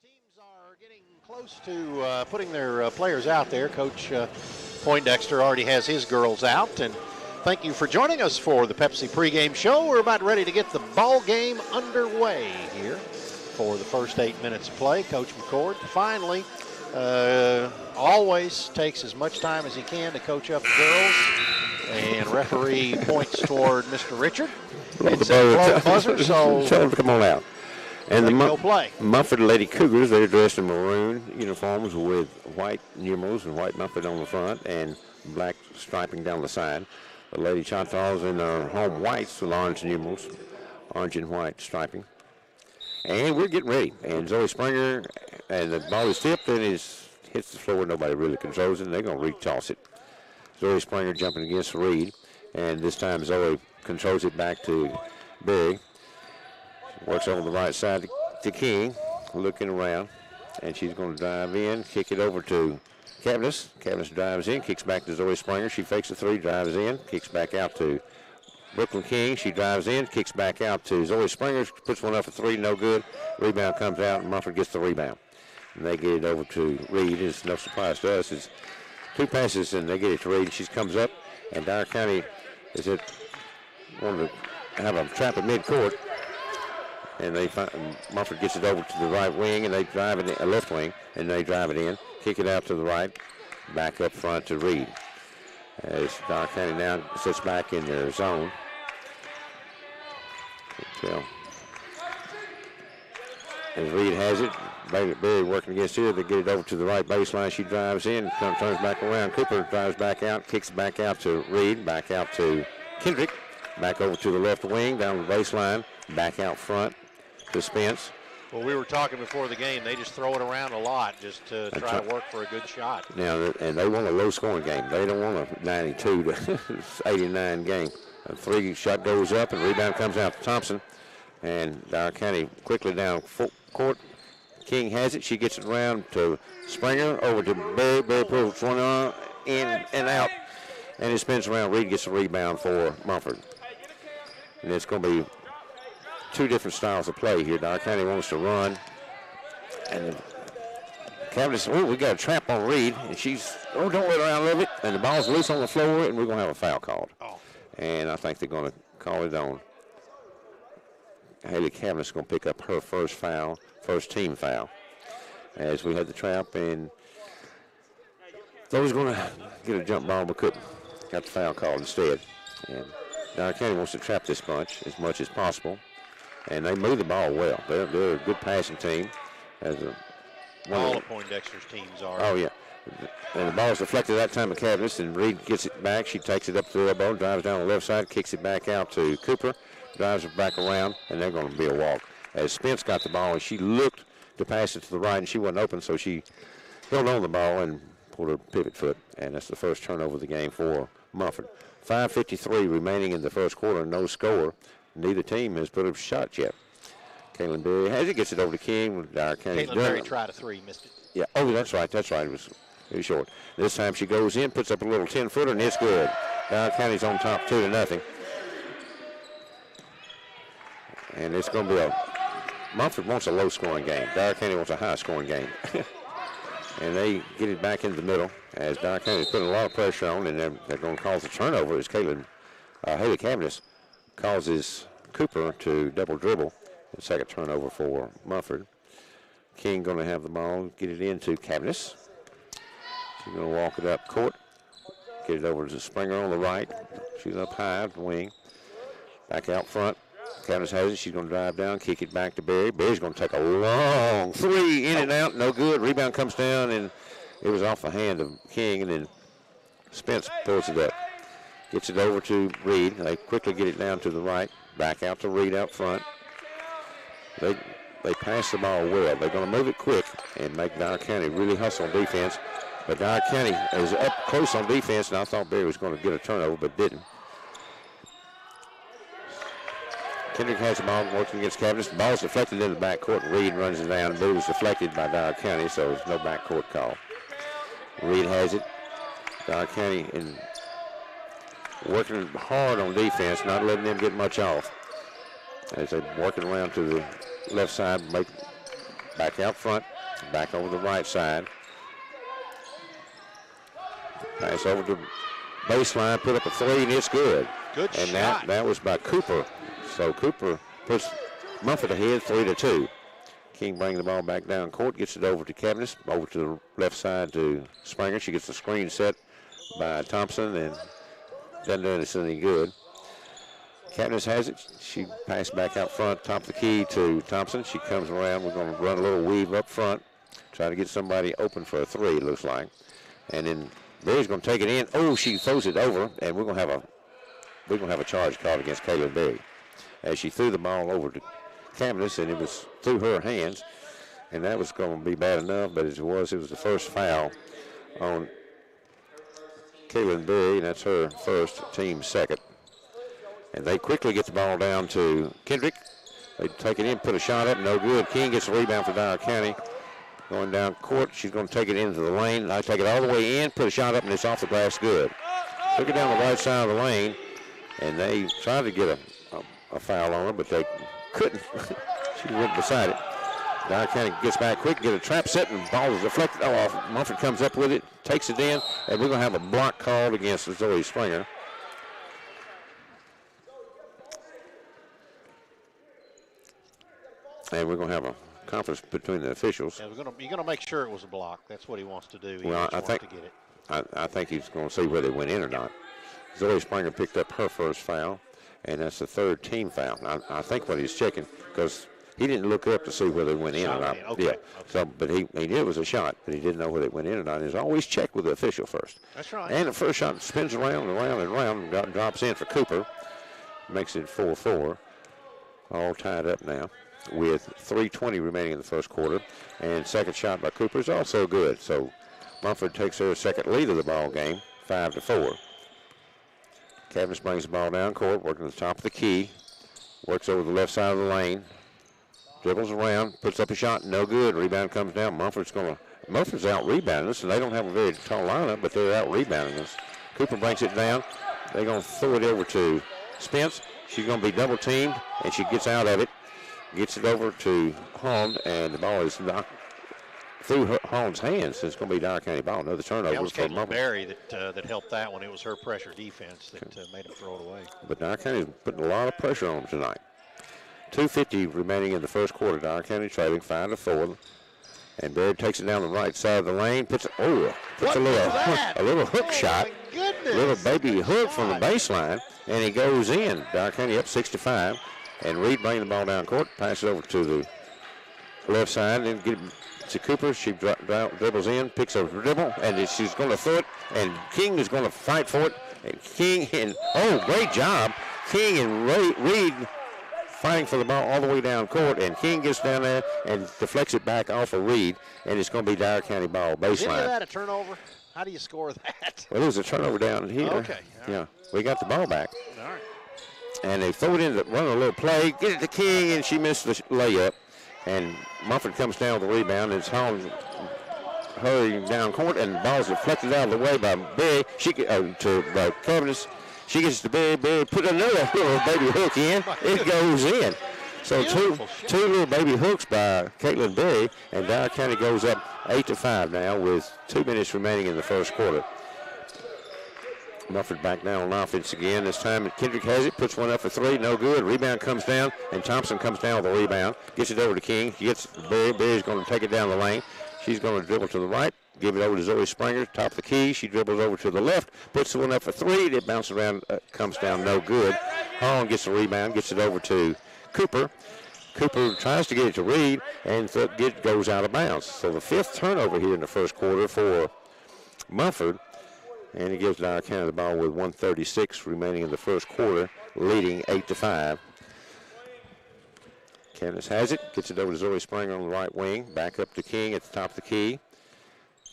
Teams are getting close to putting their players out there. Coach Poindexter already has his girls out, and thank you for joining us for the Pepsi pregame show. We're about ready to get the ball game underway here for the first 8 minutes of play. Coach McCord finally always takes as much time as he can to coach up the girls, and referee points toward Mr. Richard and says blow the buzzer, so tell them to come on out. And the Munford Lady Cougars, they're dressed in maroon uniforms with white numerals and white Munford on the front and black striping down the side. The Lady Choctaws in their home whites with orange numerals, orange and white striping. And we're getting ready. And Zoe Springer, and the ball is tipped and hits the floor. Nobody really controls it, and they're going to re-toss it. Zoe Springer jumping against Reed, and this time Zoe controls it back to Big. Works over the right side to King, looking around, and she's going to drive in, kick it over to Cavness. Cavness drives in, kicks back to Zoe Springer. She fakes the three, drives in, kicks back out to Brooklyn King. She drives in, kicks back out to Zoe Springer, puts one up for three, no good. Rebound comes out, and Munford gets the rebound. And they get it over to Reed. It's no surprise to us. It's two passes, and they get it to Reed. She comes up, and Dyer County wanted to have a trap at midcourt. And Munford gets it over to the right wing, and they drive it in, left wing, and they drive it in, kick it out to the right, back up front to Reed. As Dyer County now sits back in their zone. As Reed has it, Berry working against her, they get it over to the right baseline. She drives in, turns back around. Cooper drives back out, kicks back out to Reed, back out to Kendrick, back over to the left wing, down the baseline, back out front to Spence. Well, we were talking before the game. They just throw it around a lot just to try to work for a good shot. Now, and they want a low-scoring game. They don't want a 92 to 89 game. A three-shot goes up, and rebound comes out to Thompson. And Dyer County quickly down court. King has it. She gets it around to Springer, over to Berry. Berry pulls one in and out, and it spins around. Reed gets a rebound for Munford. And it's going to be two different styles of play here. Dyer County wants to run, and Cavness, we got a trap on Reed, and she's, don't let her out of it, and the ball's loose on the floor, and we're going to have a foul called. And I think they're going to call it on. Haley Cavness is going to pick up her first team foul, as we had the trap, and thought he was going to get a jump ball, but couldn't. Got the foul called instead. And Dyer County wants to trap this bunch as much as possible, and they move the ball well. They're a good passing team. All of Poindexter's teams are. Oh, yeah. And the ball is deflected that time at Cavness, and Reed gets it back. She takes it up to the elbow, drives down the left side, kicks it back out to Cooper, drives it back around, and they're going to be a walk. As Spence got the ball, and she looked to pass it to the right, and she wasn't open, so she held on the ball and pulled her pivot foot, and that's the first turnover of the game for Munford. 5:53 remaining in the first quarter, no score. Neither team has put up a shot yet. Caitlin Berry has it, gets it over to King. Dyer County. Caitlin Berry tried a three, missed it. Yeah, oh, that's right. It was very short. This time she goes in, puts up a little 10-footer, and it's good. Dyer County's on top 2-0. And it's going to be Munford wants a low-scoring game. Dyer County wants a high-scoring game. And they get it back in the middle as Dyer County is putting a lot of pressure on, and they're going to cause a turnover as Haley Cavness causes Cooper to double dribble. The second turnover for Munford. King going to have the ball, get it into Cavness. She's going to walk it up court, get it over to Springer on the right. She's up high, the wing. Back out front. Cavness has it. She's going to drive down, kick it back to Berry. Berry's going to take a long three, in and out, no good. Rebound comes down, and it was off the hand of King, and then Spence pulls it up. Gets it over to Reed. They quickly get it down to the right. Back out to Reed out front. They pass the ball well. They're going to move it quick and make Dyer County really hustle on defense. But Dyer County is up close on defense, and I thought Berry was going to get a turnover, but didn't. Kendrick has the ball working against Cavness. The ball is deflected in the backcourt. Reed runs it down. Boo is deflected by Dyer County, so there's no backcourt call. Reed has it. Dyer County working hard on defense, not letting them get much off. As they're working around to the left side, back out front, back over the right side. Pass over to baseline, put up a three, and it's good. Good and shot. that was by Cooper. So Cooper puts Munford ahead 3-2. King brings the ball back down court, gets it over to Cavanish, over to the left side to Springer. She gets the screen set by Thompson and doesn't do us any good. Cavanish has it. She passed back out front, top of the key to Thompson. She comes around. We're going to run a little weave up front, try to get somebody open for a three, it looks like. And then Berry's going to take it in. Oh, she throws it over, and we're going to have a charge called against Kaylin Berry as she threw the ball over to Cavanish, and it was through her hands, and that was going to be bad enough, but it was the first foul on Kaylin Berry, and that's her first, team second. And they quickly get the ball down to Kendrick. They take it in, put a shot up, no good. King gets a rebound for Dyer County. Going down court, she's going to take it into the lane. I take it all the way in, put a shot up, and it's off the glass, good. Took it down the right side of the lane, and they tried to get a foul on her, but they couldn't. She went beside it. Dyer County gets back quick, get a trap set, and the ball is deflected off. Munford comes up with it, takes it in, and we're going to have a block called against Zoe Springer. And we're going to have a conference between the officials. Yeah, you're going to make sure it was a block. That's what he wants to do. I think to get it. I think he's going to see whether it went in or not. Zoe Springer picked up her first foul, and that's the third team foul. I think what he's checking, because he didn't look up to see whether it went in or not. Okay. Yeah. Okay. So, but he knew it was a shot, but he didn't know whether it went in or not. He's always checked with the official first. That's right. And the first shot spins around and around and around, drops in for Cooper, makes it 4-4. All tied up now with 3:20 remaining in the first quarter. And second shot by Cooper is also good. So Munford takes her second lead of the ball game, 5-4. Cavanish brings the ball down court, working at the top of the key, works over the left side of the lane, dribbles around, puts up a shot, no good. Rebound comes down. Munford's out rebounding us, and they don't have a very tall lineup, but they're out rebounding us. Cooper brings it down. They're going to throw it over to Spence. She's going to be double teamed, and she gets out of it. Gets it over to Holland, and the ball is knocked through Holland's hands. It's going to be Dyer County ball. Another turnover. That was Caitlin Berry that helped that one. It was her pressure defense that made him throw it away. But Dyer County is putting a lot of pressure on them tonight. 2:50 remaining in the first quarter. Dyer County trailing 5-4. And Berry takes it down the right side of the lane. Puts a little hook shot. A little baby hook from the baseline, and he goes in. Dyer County up 6-5. And Reed bringing the ball down court, pass it over to the left side, and get it to Cooper. She dribbles in, picks a dribble, and she's going to throw it, and King is going to fight for it. And great job. King and Reed fighting for the ball all the way down court, and King gets down there and deflects it back off of Reed, and it's going to be Dyer County ball baseline. Isn't that a turnover? How do you score that? Well, it was a turnover down here. Okay. Right. Yeah, we got the ball back. All right. And they throw it in, run a little play, get it to King, and she missed the layup. And Munford comes down with the rebound, and it's Holland hurrying down court, and the ball's deflected out of the way by Berry. She to Cavanish. She gets to Berry. Berry put another little baby hook in. It goes in. So two little baby hooks by Caitlin Berry, and Dyer County goes up 8-5 now with 2 minutes remaining in the first quarter. Munford back down on offense again. This time Kendrick has it, puts one up for three, no good. Rebound comes down, and Thompson comes down with a rebound. Gets it over to King. He gets Berry. Berry's going to take it down the lane. She's going to dribble to the right, give it over to Zoe Springer, top of the key. She dribbles over to the left, puts the one up for three. It bounces around, comes down, no good. Holland gets the rebound, gets it over to Cooper. Cooper tries to get it to Reed, and it goes out of bounds. So the fifth turnover here in the first quarter for Munford. And he gives Dyer County the ball with 1:36 remaining in the first quarter, leading 8-5. Candace has it, gets it over to Zoe Springer on the right wing, back up to King at the top of the key.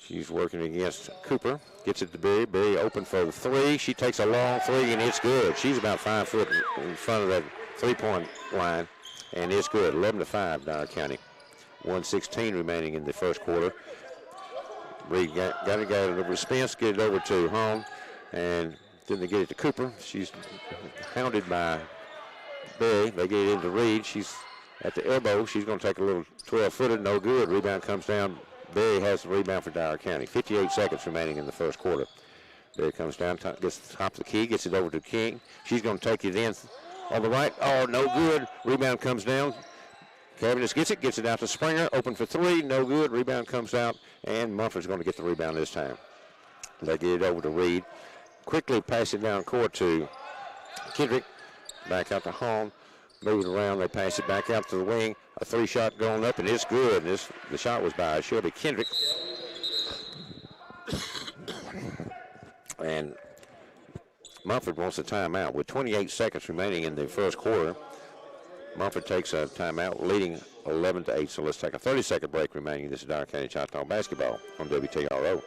She's working against Cooper, gets it to Berry. Berry open for the three. She takes a long three, and it's good. She's about 5 foot in front of that three-point line, and it's good. 11-5, Dyer County. 1:16 remaining in the first quarter. Reed got it over to Spence, get it over to Home, and then they get it to Cooper. She's hounded by Berry. They get it into Reed. She's at the elbow. She's going to take a little 12-footer, no good. Rebound comes down. Berry has the rebound for Dyer County. 58 seconds remaining in the first quarter. Berry comes down, gets the top of the key, gets it over to King. She's going to take it in on the right. Oh, no good. Rebound comes down. Cavendish gets it out to Springer. Open for three, no good. Rebound comes out, and Munford's going to get the rebound this time. They get it over to Reed. Quickly pass it down court to Kendrick. Back out to Hall. Moving around, they pass it back out to the wing. A three-shot going up, and it's good. The shot was by Shelby Kendrick. And Munford wants a timeout. With 28 seconds remaining in the first quarter, Munford takes a timeout, leading 11-8. So let's take a 30-second break remaining. This is Dyer County Choctaw basketball on WTRO.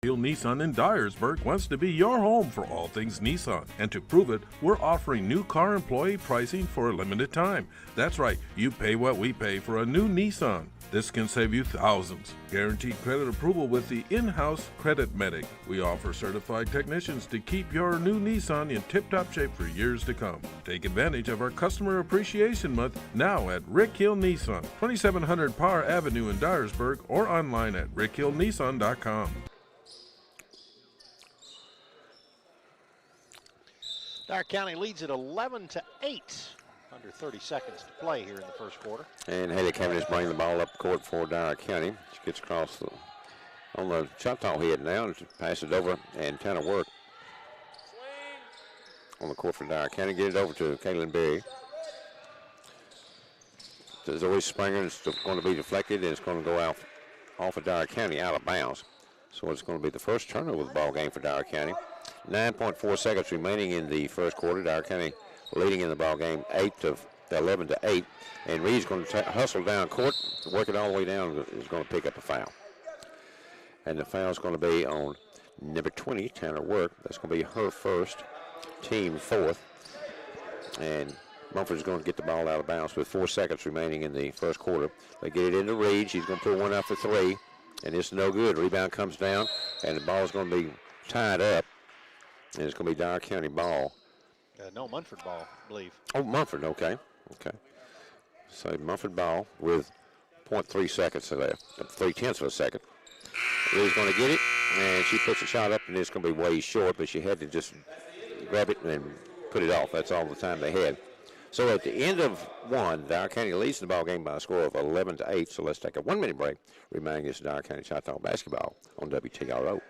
Nissan in Dyersburg wants to be your home for all things Nissan. And to prove it, we're offering new car employee pricing for a limited time. That's right, you pay what we pay for a new Nissan. This can save you thousands. Guaranteed credit approval with the in-house Credit Medic. We offer certified technicians to keep your new Nissan in tip-top shape for years to come. Take advantage of our Customer Appreciation Month now at Rick Hill Nissan, 2700 Parr Avenue in Dyersburg, or online at rickhillnissan.com. Dyer County leads at 11-8. Under 30 seconds to play here in the first quarter. And Haley Cavendish bringing the ball up court for Dyer County. She gets across on the Choctaw head now and pass it over, and Tanner Work on the court for Dyer County. Get it over to Caitlin Berry. There's always Springer. It's going to be deflected, and it's going to go off of Dyer County out of bounds. So it's going to be the first turnover of the ball game for Dyer County. 9.4 seconds remaining in the first quarter. Dyer County leading in the ball game 11-8. And Reed's going to hustle down court, work it all the way down, is going to pick up a foul. And the foul is going to be on number 20, Tanner Work. That's going to be her first, team fourth. And Munford's going to get the ball out of bounds with 4 seconds remaining in the first quarter. They get it into Reed. She's going to put one out for three, and it's no good. Rebound comes down, and the ball is going to be tied up. And it's going to be Dyer County ball. No, Munford ball, I believe. Oh, Munford, okay. So Munford ball with 0.3 seconds left, 0.3 of a second. Reed's going to get it, and she puts a shot up, and it's going to be way short, but she had to just grab it and put it off. That's all the time they had. So at the end of one, Dyer County leads the ball game by a score of 11-8. So let's take a 1-minute break. Reminding us Dyer County Choctaw basketball on WTRO.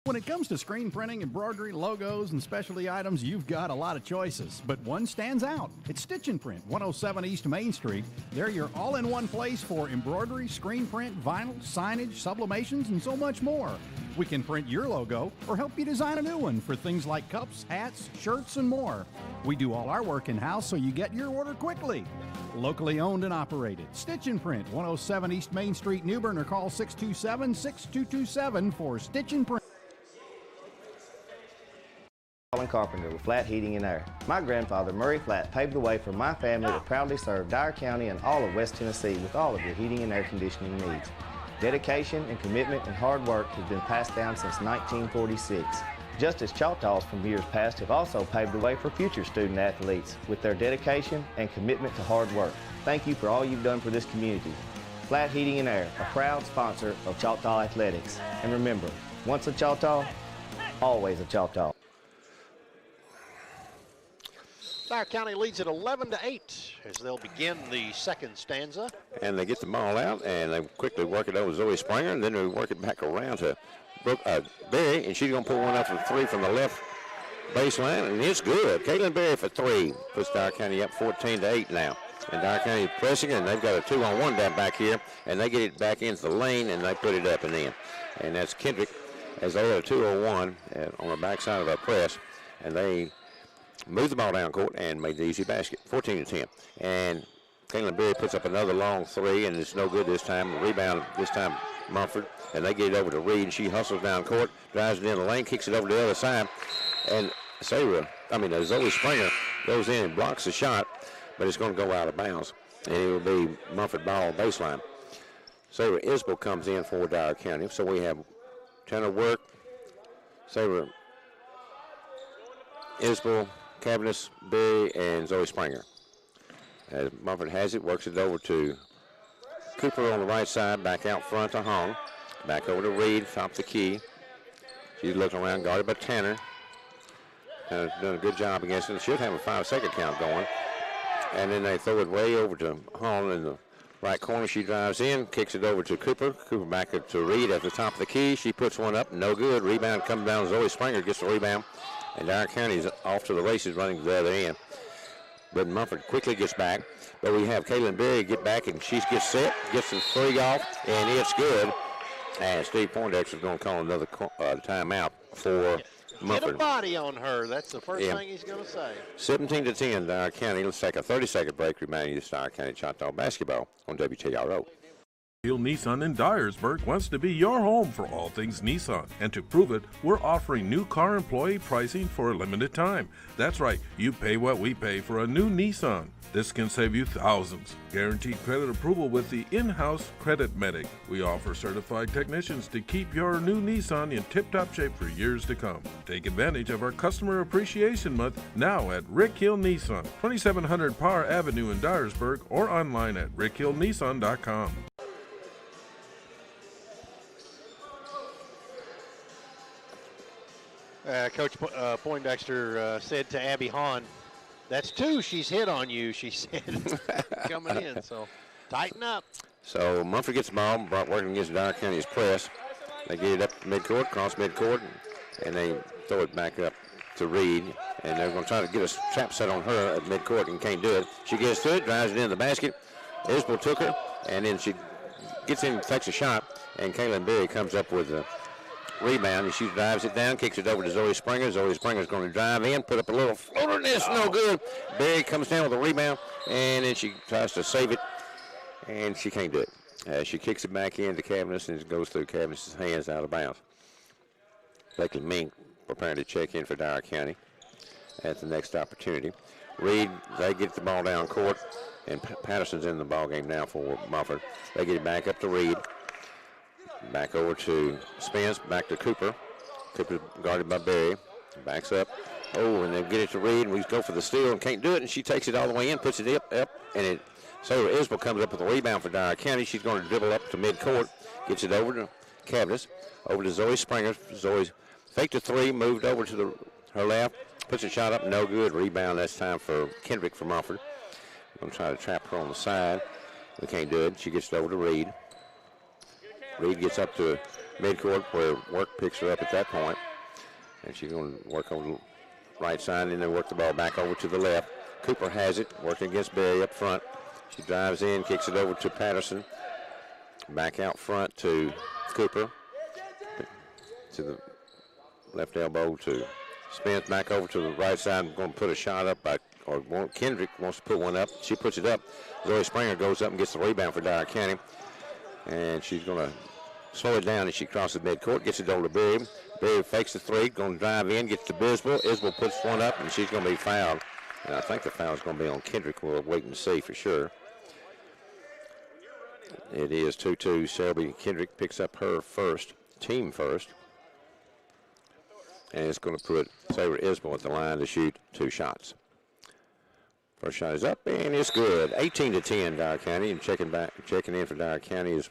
When it comes to screen printing, embroidery, logos, and specialty items, you've got a lot of choices, but one stands out. It's Stitch & Print, 107 East Main Street. They're your all-in-one place for embroidery, screen print, vinyl, signage, sublimations, and so much more. We can print your logo or help you design a new one for things like cups, hats, shirts, and more. We do all our work in-house so you get your order quickly. Locally owned and operated. Stitch & Print, 107 East Main Street, New Bern, or call 627-6227 for Stitch & Print. Carpenter with Flat Heating and Air. My grandfather, Murray Flat, paved the way for my family to proudly serve Dyer County and all of West Tennessee with all of your heating and air conditioning needs. Dedication and commitment and hard work has been passed down since 1946. Just as Choctaws from years past have also paved the way for future student athletes with their dedication and commitment to hard work. Thank you for all you've done for this community. Flat Heating and Air, a proud sponsor of Choctaw Athletics. And remember, once a Choctaw, always a Choctaw. Dyer County leads at 11-8 as they'll begin the second stanza. And they get the ball out, and they quickly work it over to Zoe Springer, and then they work it back around to Berry, and she's going to put one up for three from the left baseline, and it's good. Caitlin Berry for three puts Dyer County up 14-8 now. And Dyer County pressing, and they've got a 2-on-1 down back here, and they get it back into the lane, and they put it up and in. And that's Kendrick as they had a 2-on-1 on the backside of our press, and they moved the ball down court and made the easy basket, 14-10. And Caitlin Berry puts up another long three, and it's no good this time. The rebound, this time Munford, and they get it over to Reed, and she hustles down court, drives it in the lane, kicks it over to the other side. And Zoe Springer goes in and blocks the shot, but it's going to go out of bounds, and it will be Munford ball baseline. Sarah Isbell comes in for Dyer County. So we have Tanner Work, Sarah Isbell, Cavendish, Berry, and Zoe Springer. As Munford has it, works it over to Cooper on the right side, back out front to Hong. Back over to Reed, top the key. She's looking around, guarded by Tanner. Done a good job against it. Should have a 5-second count going. And then they throw it way over to Hong in the right corner. She drives in, kicks it over to Cooper. Cooper back up to Reed at the top of the key. She puts one up, no good. Rebound comes down. Zoe Springer gets the rebound. And Dyer County's off to the races, running to the other end. But Munford quickly gets back. But we have Caitlin Berry get back, and she gets set, gets the three off, and it's good. And Steve Poindexter's going to call another timeout for Munford. Get a body on her. That's the first thing he's going to say. 17-10, Dyer County. Let's take a 30-second break, reminding you of Dyer County Choctaw basketball on WTRO. Hill Nissan in Dyersburg wants to be your home for all things Nissan. And to prove it, we're offering new car employee pricing for a limited time. That's right, you pay what we pay for a new Nissan. This can save you thousands. Guaranteed credit approval with the in-house Credit Medic. We offer certified technicians to keep your new Nissan in tip-top shape for years to come. Take advantage of our Customer Appreciation Month now at Rick Hill Nissan, 2700 Parr Avenue in Dyersburg, or online at rickhillnissan.com. Coach Poindexter said to Abby Hahn, "That's two she's hit on you," she said, coming in. So tighten up. So Munford gets the ball, working against Dyer County's press. They get it up to midcourt, cross midcourt, and they throw it back up to Reed. And they're going to try to get a trap set on her at midcourt and can't do it. She gets to it, drives it in the basket. Isbell took her, and then she gets in, takes a shot, and Caitlin Berry comes up with a rebound, and she drives it down, kicks it over to Zoe Springer. Zoe Springer's going to drive in, put up a little floater, and it's no good. Berry comes down with a rebound, and then she tries to save it, and she can't do it. She kicks it back into Cavaniss, and it goes through Cavaniss' hands out of bounds. Blakely Mink preparing to check in for Dyer County at the next opportunity. Reed, they get the ball down court, and Patterson's in the ball game now for Munford. They get it back up to Reed. Back over to Spence, back to Cooper. Cooper guarded by Berry. Backs up. Oh, and they get it to Reed, and we go for the steal and can't do it, and she takes it all the way in, puts it up, and Sarah Isbell comes up with a rebound for Dyer County. She's going to dribble up to midcourt, gets it over to Cavaniss, over to Zoe Springer. Zoe's faked a three, moved over to her left, puts a shot up, no good. Rebound, that's time for Kendrick from Munford. Going to try to trap her on the side. We can't do it. She gets it over to Reed. Reed gets up to midcourt where Work picks her up at that point. And she's going to work on the right side and then work the ball back over to the left. Cooper has it, working against Berry up front. She drives in, kicks it over to Patterson. Back out front to Cooper. To the left elbow to Spence. Back over to the right side. Going to put a shot up Kendrick wants to put one up. She puts it up. Zoe Springer goes up and gets the rebound for Dyer County. And she's going to slow it down as she crosses midcourt, gets it over to Berry. Berry fakes the three, going to drive in, gets to Isbell. Isbell puts one up, and she's going to be fouled. And I think the foul is going to be on Kendrick. We'll wait and see for sure. It is 2-2. Shelby Kendrick picks up her first, team first. And it's going to put Sarah Isbell at the line to shoot two shots. First shot is up, and it's good. 18-10, Dyer County. And checking in for Dyer County is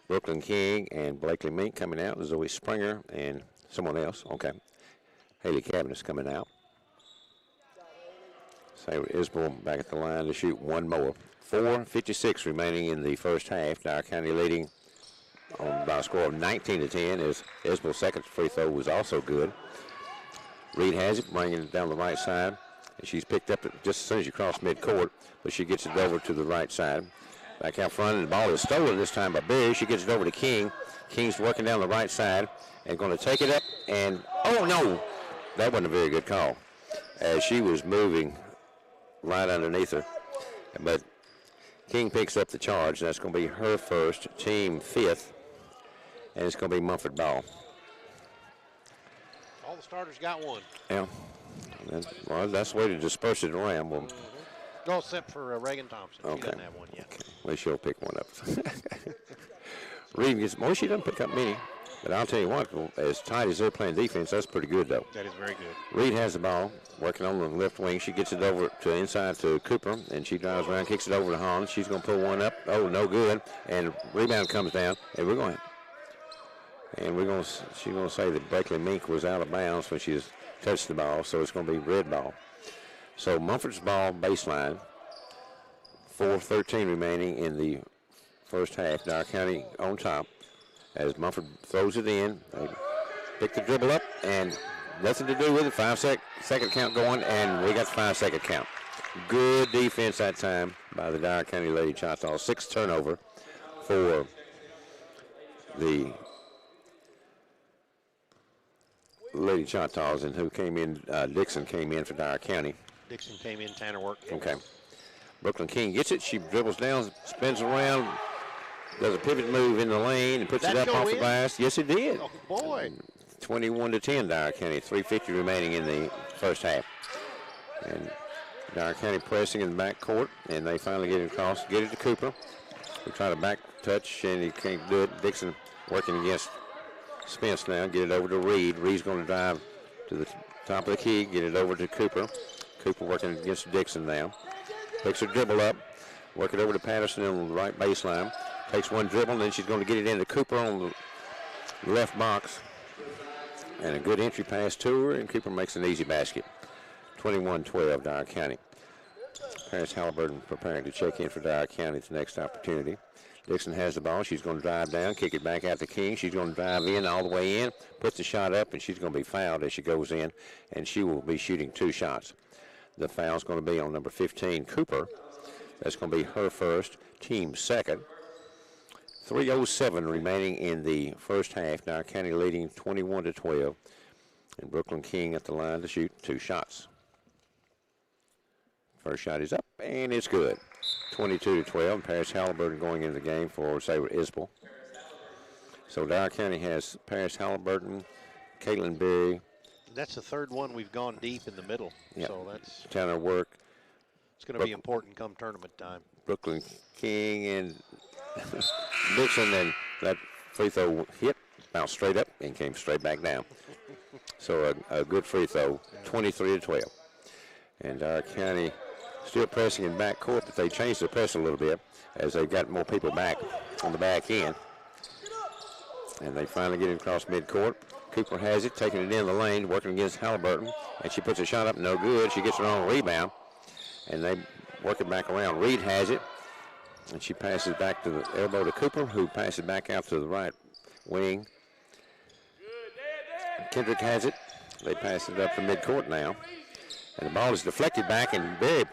Brooklyn King and Blakely Mink coming out. Zoe Springer and someone else. Okay. Haley Cavaniss coming out. Sarah Isbell back at the line to shoot one more. 4:56 remaining in the first half. Dyer County leading by a score of 19-10 as Isbell's second free throw was also good. Reed has it, bringing it down the right side. And she's picked up just as soon as you cross midcourt, but she gets it over to the right side. Back out front, and the ball is stolen this time by Berry. She gets it over to King. King's working down the right side and going to take it up. And, oh, no, that wasn't a very good call as she was moving right underneath her. But King picks up the charge. That's going to be her first, team fifth, and it's going to be Munford ball. All the starters got one. Yeah. Well, that's the way to disperse it around. Well, go except for Reagan Thompson. Okay. She doesn't have one yet. Okay. Well, she'll pick one up. Reed gets more. She doesn't pick up many. But I'll tell you what, as tight as they're playing defense, that's pretty good, though. That is very good. Reed has the ball, working on the left wing. She gets it over to inside to Cooper, and she drives around, kicks it over to Holland. She's going to pull one up. Oh, no good. And rebound comes down, and she's going to say that Blakely Mink was out of bounds when she touched the ball, so it's going to be red ball. So Munford's ball baseline, 4:13 remaining in the first half. Dyer County on top. As Munford throws it in, they pick the dribble up, and nothing to do with it. 5-second count going, and we got the 5-second count. Good defense that time by the Dyer County Lady Choctaws. 6th turnover for the Lady Choctaws, and who came in, Dixon came in for Dyer County. Dixon came in, Tanner worked. Okay. Brooklyn King gets it. She dribbles down, spins around, does a pivot move in the lane, and puts it up off the glass. Yes, it did. Oh, boy. 21-10, Dyer County. 3:50 remaining in the first half. And Dyer County pressing in the back court, and they finally get it across, get it to Cooper. We try to back touch, and he can't do it. Dixon working against Spence now. Get it over to Reed. Reed's going to drive to the top of the key, get it over to Cooper. Cooper working against Dixon now. Takes her dribble up, work it over to Patterson on the right baseline. Takes one dribble, and then she's going to get it into Cooper on the left box. And a good entry pass to her, and Cooper makes an easy basket. 21-12, Dyer County. Paris Halliburton preparing to check in for Dyer County's next opportunity. Dixon has the ball. She's going to drive down, kick it back out to King. She's going to drive in all the way in, puts the shot up, and she's going to be fouled as she goes in, and she will be shooting 2 shots. The foul's going to be on number 15, Cooper. That's going to be her first, team second. 3:07 remaining in the first half. Dyer County leading 21-12, and Brooklyn King at the line to shoot 2 shots. First shot is up, and it's good. 22-12. Paris Halliburton going into the game for Sabre Isbell. So Dyer County has Paris Halliburton, Caitlin Berry. That's the 3rd one we've gone deep in the middle. Yep. So that's Tanner Work. It's going to be important come tournament time. Brooklyn King and Dixon, and that free throw hit, bounced straight up and came straight back down. So a good free throw, 23-12. And Dyer County still pressing in back court, but they changed the press a little bit as they got more people back on the back end. And they finally get it across midcourt. Cooper has it, taking it in the lane, working against Halliburton, and she puts a shot up, no good. She gets her own rebound, and they work it back around. Reed has it, and she passes back to the elbow to Cooper, who passes back out to the right wing. Kendrick has it. They pass it up to midcourt now, and the ball is deflected back, and Berry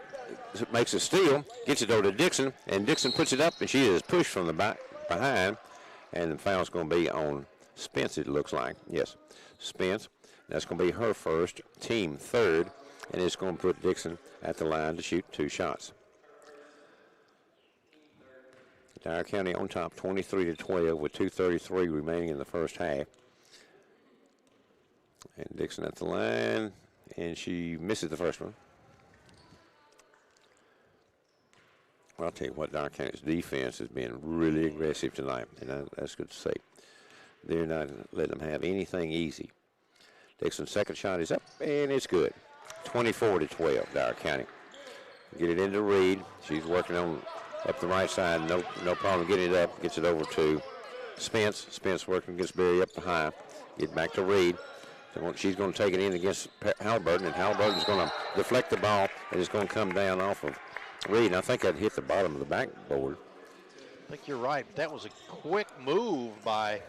makes a steal, gets it over to Dixon, and Dixon puts it up, and she is pushed from the back behind, and the foul's going to be on Spence, it looks like. Yes, Spence. That's going to be her first, team third, and it's going to put Dixon at the line to shoot 2 shots. Dyer County on top, 23-12, with 2:33 remaining in the first half. And Dixon at the line, and she misses the first one. Well, I'll tell you what, Dyer County's defense has been really aggressive tonight, and that's good to see. They're not letting them have anything easy. Dixon's second shot is up, and it's good. 24-12, Dyer County. Get it into Reed. She's working on up the right side. No problem getting it up. Gets it over to Spence. Spence working against Berry up the high. Get back to Reed. She's going to take it in against Halliburton, and Halliburton's going to deflect the ball, and it's going to come down off of Reed. And I think that hit the bottom of the backboard. I think you're right. That was a quick move by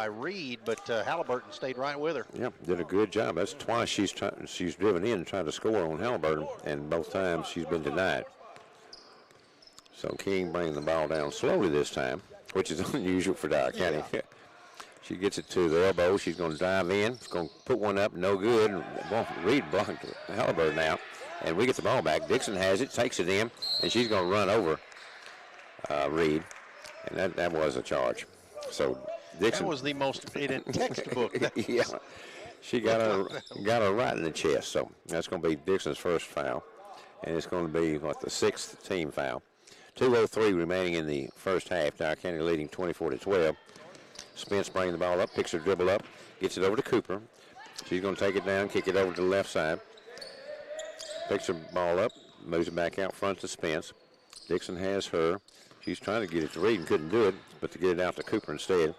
Reed, but Halliburton stayed right with her. Yeah, did a good job. That's twice she's driven in and tried to score on Halliburton, and both times she's been denied. So King bringing the ball down slowly this time, which is unusual for Dyer County. Yeah. She gets it to the elbow. She's going to drive in. She's going to put one up. No good. Reed blocked Halliburton out, and we get the ball back. Dixon has it, takes it in, and she's going to run over Reed, and that was a charge. So Dixon. That was the most in textbook. Yeah, she got her right in the chest. So that's going to be Dixon's first foul, and it's going to be the 6th team foul. 2:03 remaining in the first half. Dyer County leading 24-12. Spence bringing the ball up, picks her dribble up, gets it over to Cooper. She's going to take it down, kick it over to the left side. Picks her ball up, moves it back out front to Spence. Dixon has her. She's trying to get it to Reed and couldn't do it, but to get it out to Cooper instead.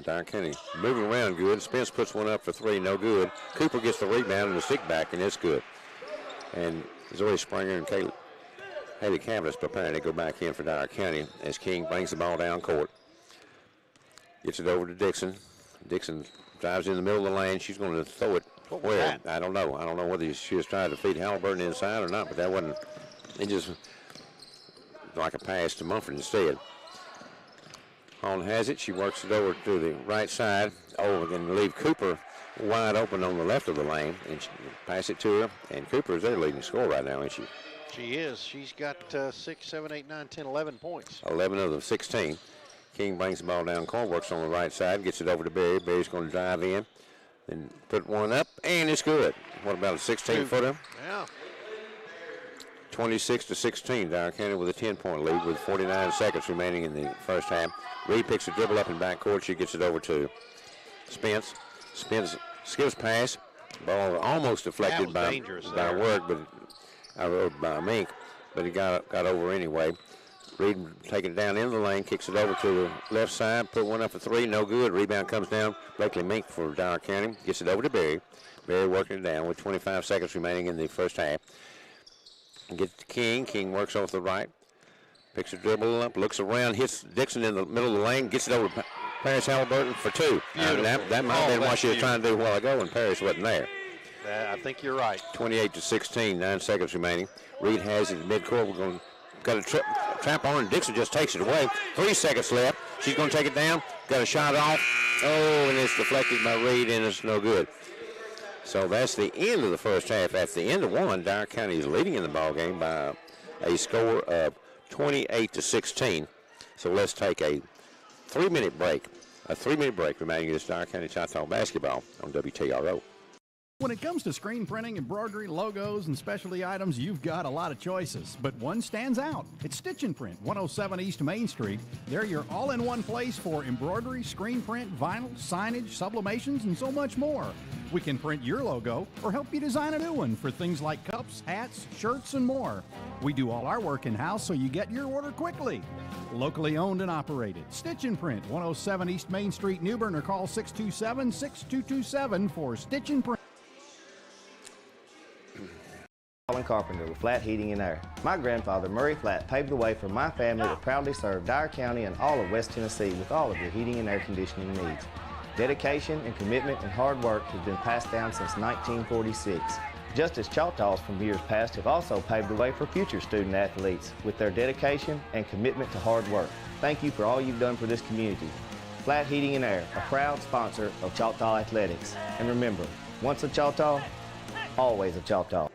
Dyer County moving around good. Spence puts one up for three, no good. Cooper gets the rebound and the stick back, and it's good. And Zoe Springer and Haley Cavalice preparing to go back in for Dyer County as King brings the ball down court. Gets it over to Dixon. Dixon drives in the middle of the lane. She's going to throw it. Where? I don't know. I don't know whether she was trying to feed Halliburton inside or not, but that wasn't. It just like a pass to Munford instead. Hall has it. She works it over to the right side. Oh, and leave Cooper wide open on the left of the lane, and she pass it to her. And Cooper is their leading scorer right now, isn't she? She is. She's got 6, 7, 8, 9, 10, 11 points. 11 of the 16. King brings the ball down court, works on the right side, gets it over to Berry. Berry's going to drive in, then put one up, and it's good. What about a 16-footer? Yeah. 26-16. Dyer County with a 10-point lead with 49 seconds remaining in the first half. Reed picks a dribble up in backcourt. She gets it over to Spence. Spence skips pass. Ball almost deflected by Work, but by Mink, but he got over anyway. Reed taking it down into the lane, kicks it over to the left side, put one up for three, no good. Rebound comes down. Blakely Mink for Dyer County gets it over to Berry. Berry working it down with 25 seconds remaining in the first half. Gets to King. King works off the right. Picks a dribble up, looks around, hits Dixon in the middle of the lane, gets it over to Paris Halliburton for two. That might have been what she was trying to do a while ago, and Paris wasn't there. I think you're right. 28-16, 9 seconds remaining. Reed has it in midcourt. We're going to got a trap on, and Dixon just takes it away. 3 seconds left. She's going to take it down. Got a shot off. Oh, and it's deflected by Reed, and it's no good. So that's the end of the first half. At the end of one, Dyer County is leading in the ball game by a score of 28-16. So let's take a 3-minute break. A 3-minute break remaining against Dyer County Choctaw basketball on WTRO. When it comes to screen printing, embroidery, logos, and specialty items, you've got a lot of choices, but one stands out. It's Stitch & Print, 107 East Main Street. They're your all-in-one place for embroidery, screen print, vinyl, signage, sublimations, and so much more. We can print your logo or help you design a new one for things like cups, hats, shirts, and more. We do all our work in-house so you get your order quickly. Locally owned and operated. Stitch & Print, 107 East Main Street, New Bern, or call 627-6227 for Stitch & Print. Carpenter with Flat Heating and Air. My grandfather, Murray Flat, paved the way for my family to proudly serve Dyer County and all of West Tennessee with all of your heating and air conditioning needs. Dedication and commitment and hard work has been passed down since 1946. Just as Choctaws from years past have also paved the way for future student athletes with their dedication and commitment to hard work. Thank you for all you've done for this community. Flat Heating and Air, a proud sponsor of Choctaw Athletics. And remember, once a Choctaw, always a Choctaw.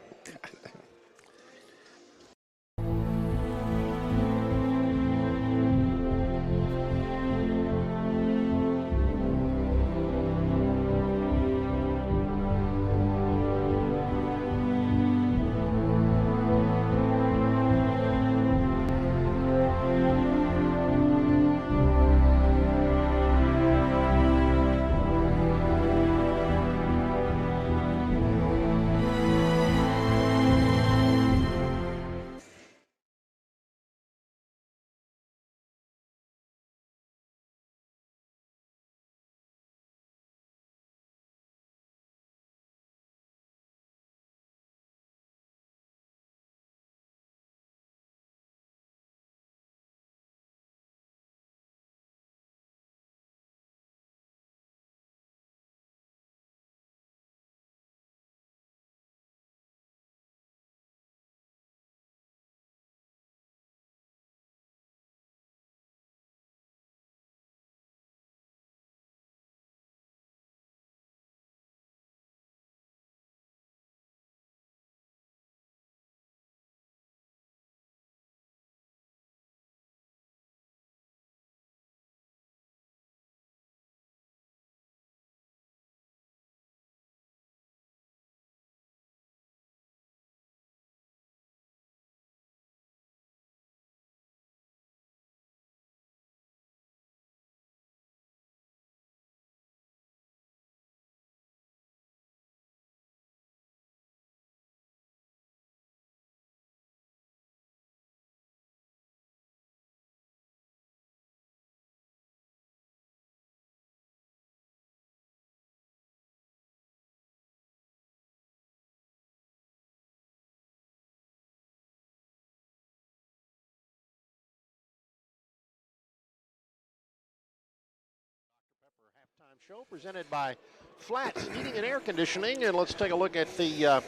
Show presented by Flats Heating and Air Conditioning, and let's take a look at the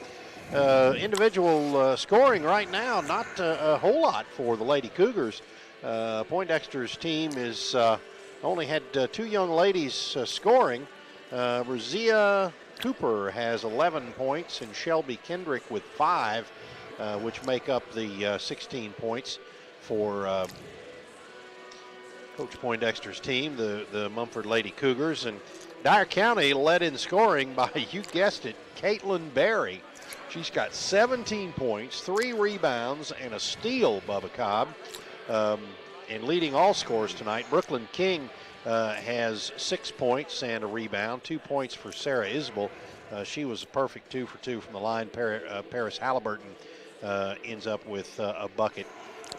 individual scoring right now. Not a whole lot for the Lady Cougars. Poindexter's team is only had two young ladies scoring. Razia Cooper has 11 points and Shelby Kendrick with 5, which make up the 16 points for Coach Poindexter's team, the Munford Lady Cougars. And Dyer County led in scoring by, you guessed it, Caitlin Berry. She's got 17 points, 3 rebounds, and a steal, Bubba Cobb. And leading all scores tonight, Brooklyn King has 6 points and a rebound, 2 points for Sarah Isbell. She was a perfect 2 for 2 from the line. Paris Halliburton ends up with a bucket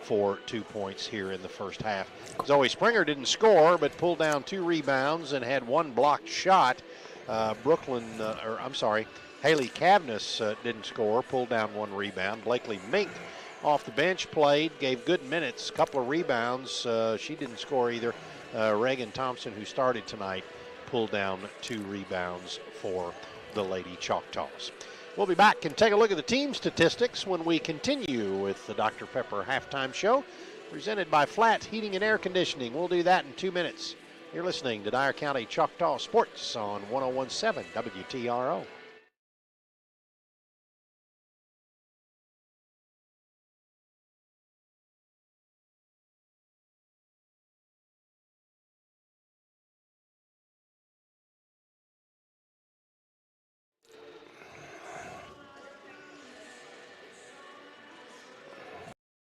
for 2 points here in the first half. Zoe Springer didn't score, but pulled down 2 rebounds and had 1 blocked shot. Haley Cavness didn't score, pulled down 1 rebound. Blakely Mink off the bench played, gave good minutes, couple of rebounds. She didn't score either. Reagan Thompson, who started tonight, pulled down 2 rebounds for the Lady Choctaws. We'll be back and take a look at the team statistics when we continue with the Dr. Pepper Halftime Show, presented by Flat Heating and Air Conditioning. We'll do that in 2 minutes. You're listening to Dyer County Choctaw Sports on 101.7 WTRO.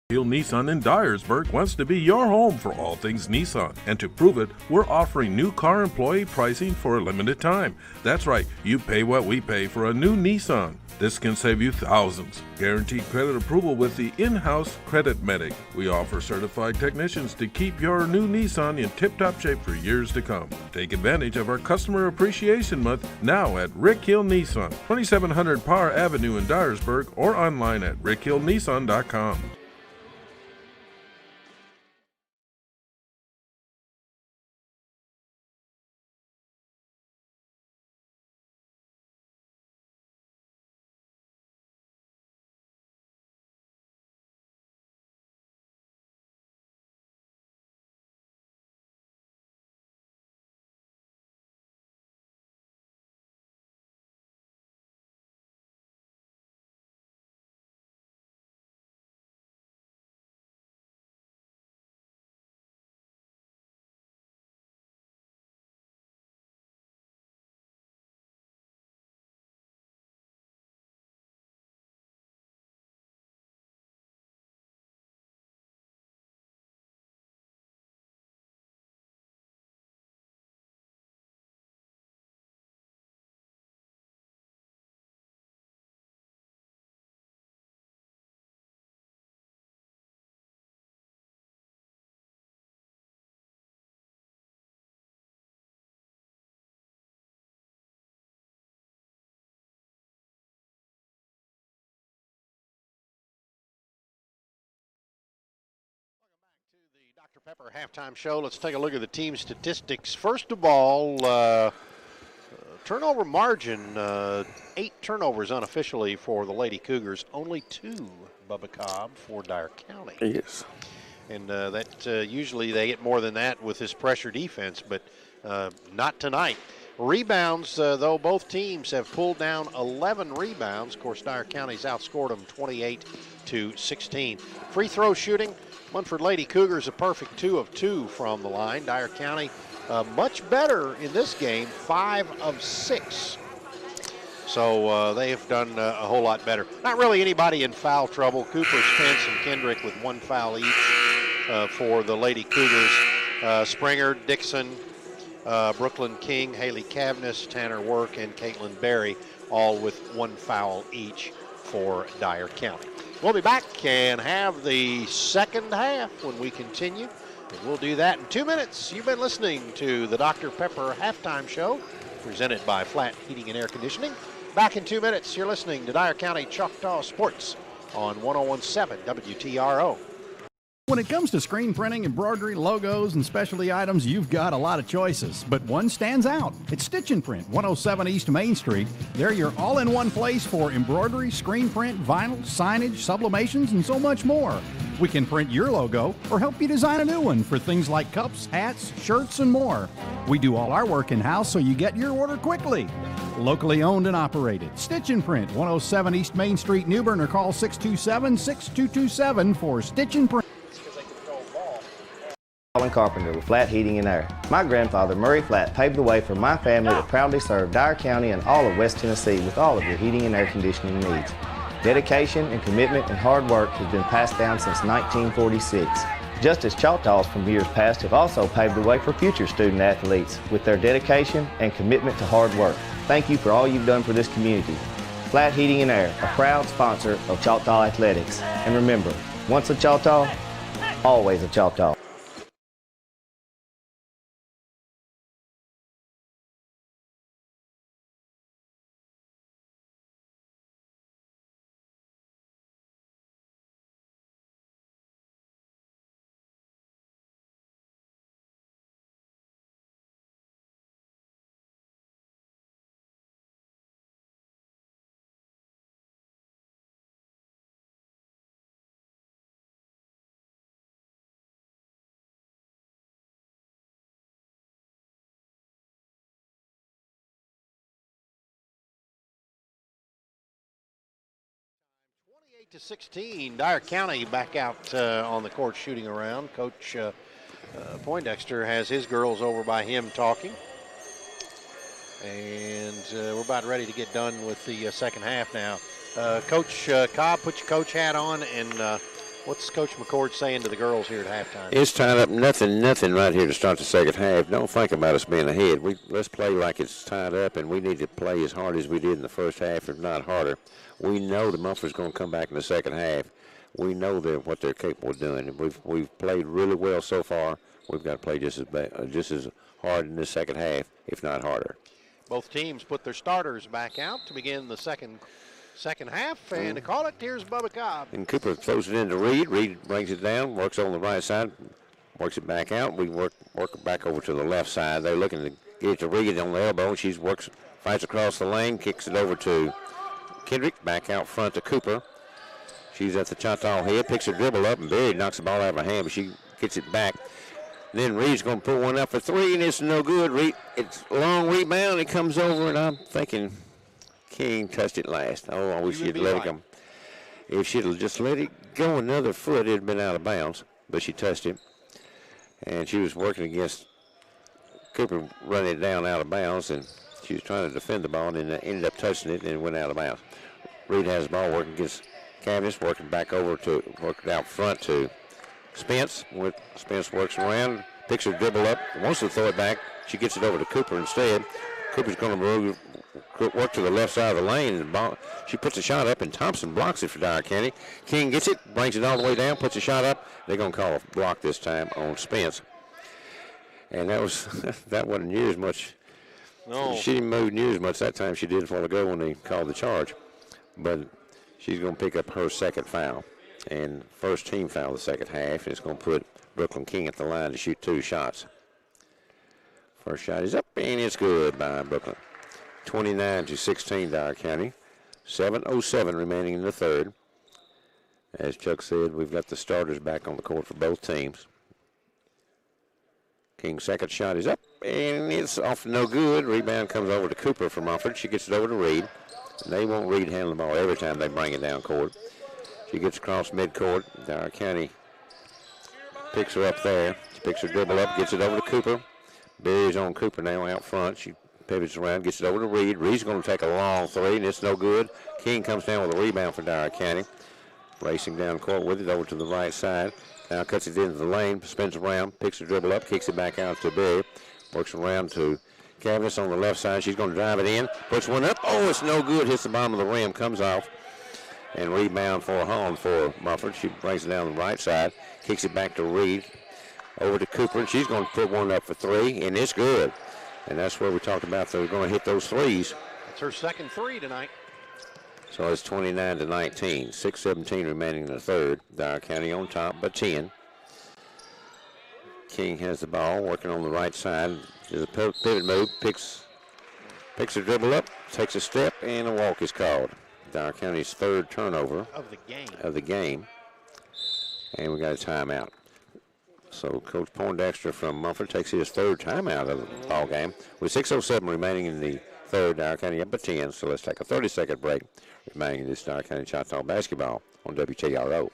Hill Nissan in Dyersburg wants to be your home for all things Nissan. And to prove it, we're offering new car employee pricing for a limited time. That's right, you pay what we pay for a new Nissan. This can save you thousands. Guaranteed credit approval with the in-house Credit Medic. We offer certified technicians to keep your new Nissan in tip-top shape for years to come. Take advantage of our Customer Appreciation Month now at Rick Hill Nissan, 2700 Parr Avenue in Dyersburg, or online at rickhillnissan.com. Dr. Pepper Halftime Show. Let's take a look at the team statistics. First of all, turnover margin, 8 turnovers unofficially for the Lady Cougars, only 2, Bubba Cobb, for Dyer County. Yes. And usually they get more than that with this pressure defense, but not tonight. Rebounds, though, both teams have pulled down 11 rebounds. Of course, Dyer County's outscored them 28-16. Free throw shooting, Munford Lady Cougars a perfect 2 of 2 from the line. Dyer County much better in this game, 5 of 6. So they have done a whole lot better. Not really anybody in foul trouble. Cooper, Spence, and Kendrick with 1 foul each for the Lady Cougars. Springer, Dixon, Brooklyn King, Haley Cavness, Tanner Work, and Caitlin Berry, all with 1 foul each for Dyer County. We'll be back and have the second half when we continue. And we'll do that in 2 minutes. You've been listening to the Dr. Pepper Halftime Show, presented by Flat Heating and Air Conditioning. Back in 2 minutes, you're listening to Dyer County Choctaw Sports on 101.7 WTRO. When it comes to screen printing, embroidery, logos, and specialty items, you've got a lot of choices, but one stands out. It's Stitch and Print, 107 East Main Street. They're your all-in-one place for embroidery, screen print, vinyl, signage, sublimations, and so much more. We can print your logo or help you design a new one for things like cups, hats, shirts, and more. We do all our work in-house so you get your order quickly. Locally owned and operated. Stitch and Print, 107 East Main Street, New Bern, or call 627-6227 for Stitch and Print. Carpenter with Flat Heating and Air. My grandfather, Murray Flat, paved the way for my family to proudly serve Dyer County and all of West Tennessee with all of your heating and air conditioning needs. Dedication and commitment and hard work has been passed down since 1946. Just as Choctaws from years past have also paved the way for future student athletes with their dedication and commitment to hard work. Thank you for all you've done for this community. Flat Heating and Air, a proud sponsor of Choctaw Athletics. And remember, once a Choctaw, always a Choctaw. To 16, Dyer County back out on the court shooting around. Coach Poindexter has his girls over by him talking. And we're about ready to get done with the second half now. Coach Cobb, put your coach hat on, and what's Coach McCord saying to the girls here at halftime? It's tied up nothing right here to start the second half. Don't think about us being ahead. Let's play like it's tied up, and we need to play as hard as we did in the first half, if not harder. We know the Munford's going to come back in the second half. We know what they're capable of doing. We've played really well so far. We've got to play just as hard in the second half, if not harder. Both teams put their starters back out to begin the second half, and to call it, here's Bubba Cobb. And Cooper throws it into Reed. Reed brings it down, works on the right side, works it back out. We work it back over to the left side. They're looking to get it to Reed on the elbow. She fights across the lane, kicks it over to Kendrick, back out front to Cooper. She's at the Choctaw head, picks her dribble up, and Barry knocks the ball out of her hand, but she gets it back. Then Reed's going to put one up for three, and it's no good. It's a long rebound. It comes over, and I'm thinking King touched it last. Oh, I wish she'd let it go. If she'd have just let it go another foot, it had been out of bounds, but she touched it. And she was working against Cooper running it down out of bounds, and she was trying to defend the ball and ended up touching it, and it went out of bounds. Reed has the ball working against Cavendish, working back over to working out front to Spence. Spence works around, picks her dribble up, wants to throw it back. She gets it over to Cooper instead. Cooper's going to work to the left side of the lane. And she puts a shot up, and Thompson blocks it for Dyer County. King gets it, brings it all the way down, puts a shot up. They're going to call a block this time on Spence. And that wasn't near as much. No. She didn't move near as much that time she did a while ago when they called the charge. But she's going to pick up her second foul. And first team foul the second half. And it's going to put Brooklyn King at the line to shoot 2 shots. First shot is up, and it's good by Brooklyn. 29-16 Dyer County. 7:07 remaining in the third. As Chuck said, we've got the starters back on the court for both teams. King's second shot is up, and it's off no good. Rebound comes over to Cooper from Munford. She gets it over to Reed. They won't Reed handle the ball every time they bring it down court. She gets across midcourt. Dyer County picks her up there. She picks her dribble up, gets it over to Cooper. Barry's on Cooper now out front. She pivots around, gets it over to Reed. Reed's going to take a long three, and it's no good. King comes down with a rebound for Dyer County. Racing down court with it over to the right side. Now cuts it into the lane, spins around, picks the dribble up, kicks it back out to Barry. Works around to Cavendish on the left side. She's going to drive it in, puts one up. Oh, it's no good. Hits the bottom of the rim, comes off. And rebound for home for Munford. She brings it down the right side, kicks it back to Reed. Over to Cooper, and she's going to put one up for 3, and it's good. And that's where we talked about they're going to hit those threes. That's her second 3 tonight. So it's 29-19. 6:17 remaining in the third. Dyer County on top by 10. King has the ball, working on the right side. There's a pivot move, picks a dribble up, takes a step, and a walk is called. Dyer County's third turnover of the game. And we got a timeout. So Coach Poindexter from Munford takes his third timeout of the ball game. With 6:07 remaining in the third, Dyer County up by 10. So let's take a 30-second break remaining in this Dyer County Choctaw basketball on WTRO.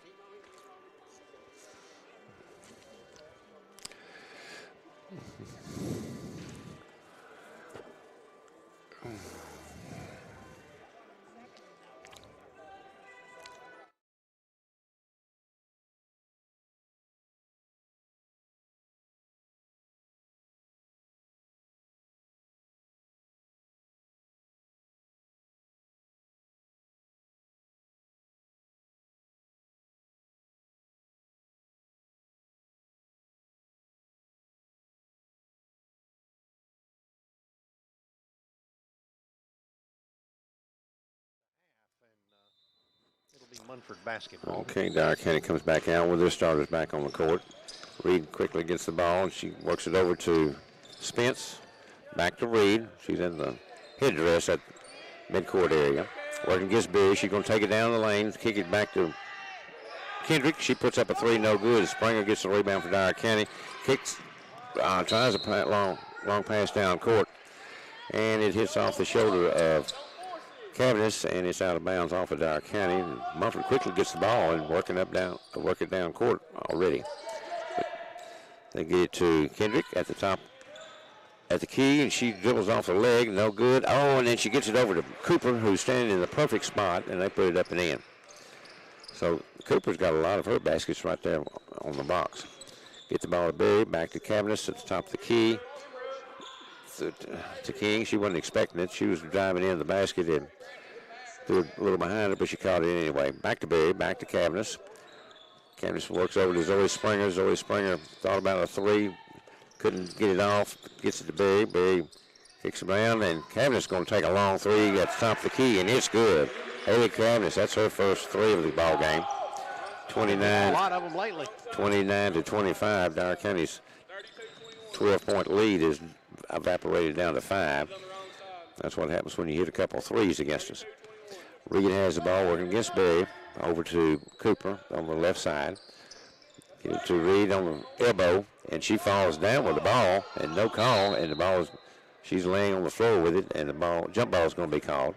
It'll be Munford basketball. Okay, Dyer County comes back out with their starters back on the court. Reed quickly gets the ball, and she works it over to Spence. Back to Reed. She's in the headdress at midcourt area. Working against Berry. She's going to take it down the lane, kick it back to Kendrick. She puts up a three, no good. Springer gets the rebound for Dyer County. Kicks, tries a long pass down court, and it hits off the shoulder of Cavanish, and it's out of bounds off of Dyer County. And Munford quickly gets the ball and work it down court already. They get it to Kendrick at the top, at the key, and she dribbles off the leg, no good. Oh, and then she gets it over to Cooper, who's standing in the perfect spot, and they put it up and in. So Cooper's got a lot of her baskets right there on the box. Get the ball to Berry, back to Cavanish at the top of the key. To King, she wasn't expecting it. She was driving in the basket and threw it a little behind her, but she caught it anyway. Back to Berry, back to Cavanish. Cavanish works over to Zoe Springer. Zoe Springer thought about a three, couldn't get it off, gets it to Berry. Berry kicks it around, and Cavanish going to take a long three at the top of the key, and it's good. Haley Cavanish, that's her first three of the ball game. 29. A lot of them lately. 29 to 25. Dyer County's 12-point lead is evaporated down to 5. That's what happens when you hit a couple of threes against us. Reed has the ball working against Berry. Over to Cooper on the left side. Get it to Reed on the elbow, and she falls down with the ball, and no call, and the ball is, she's laying on the floor with it, and the jump ball is going to be called.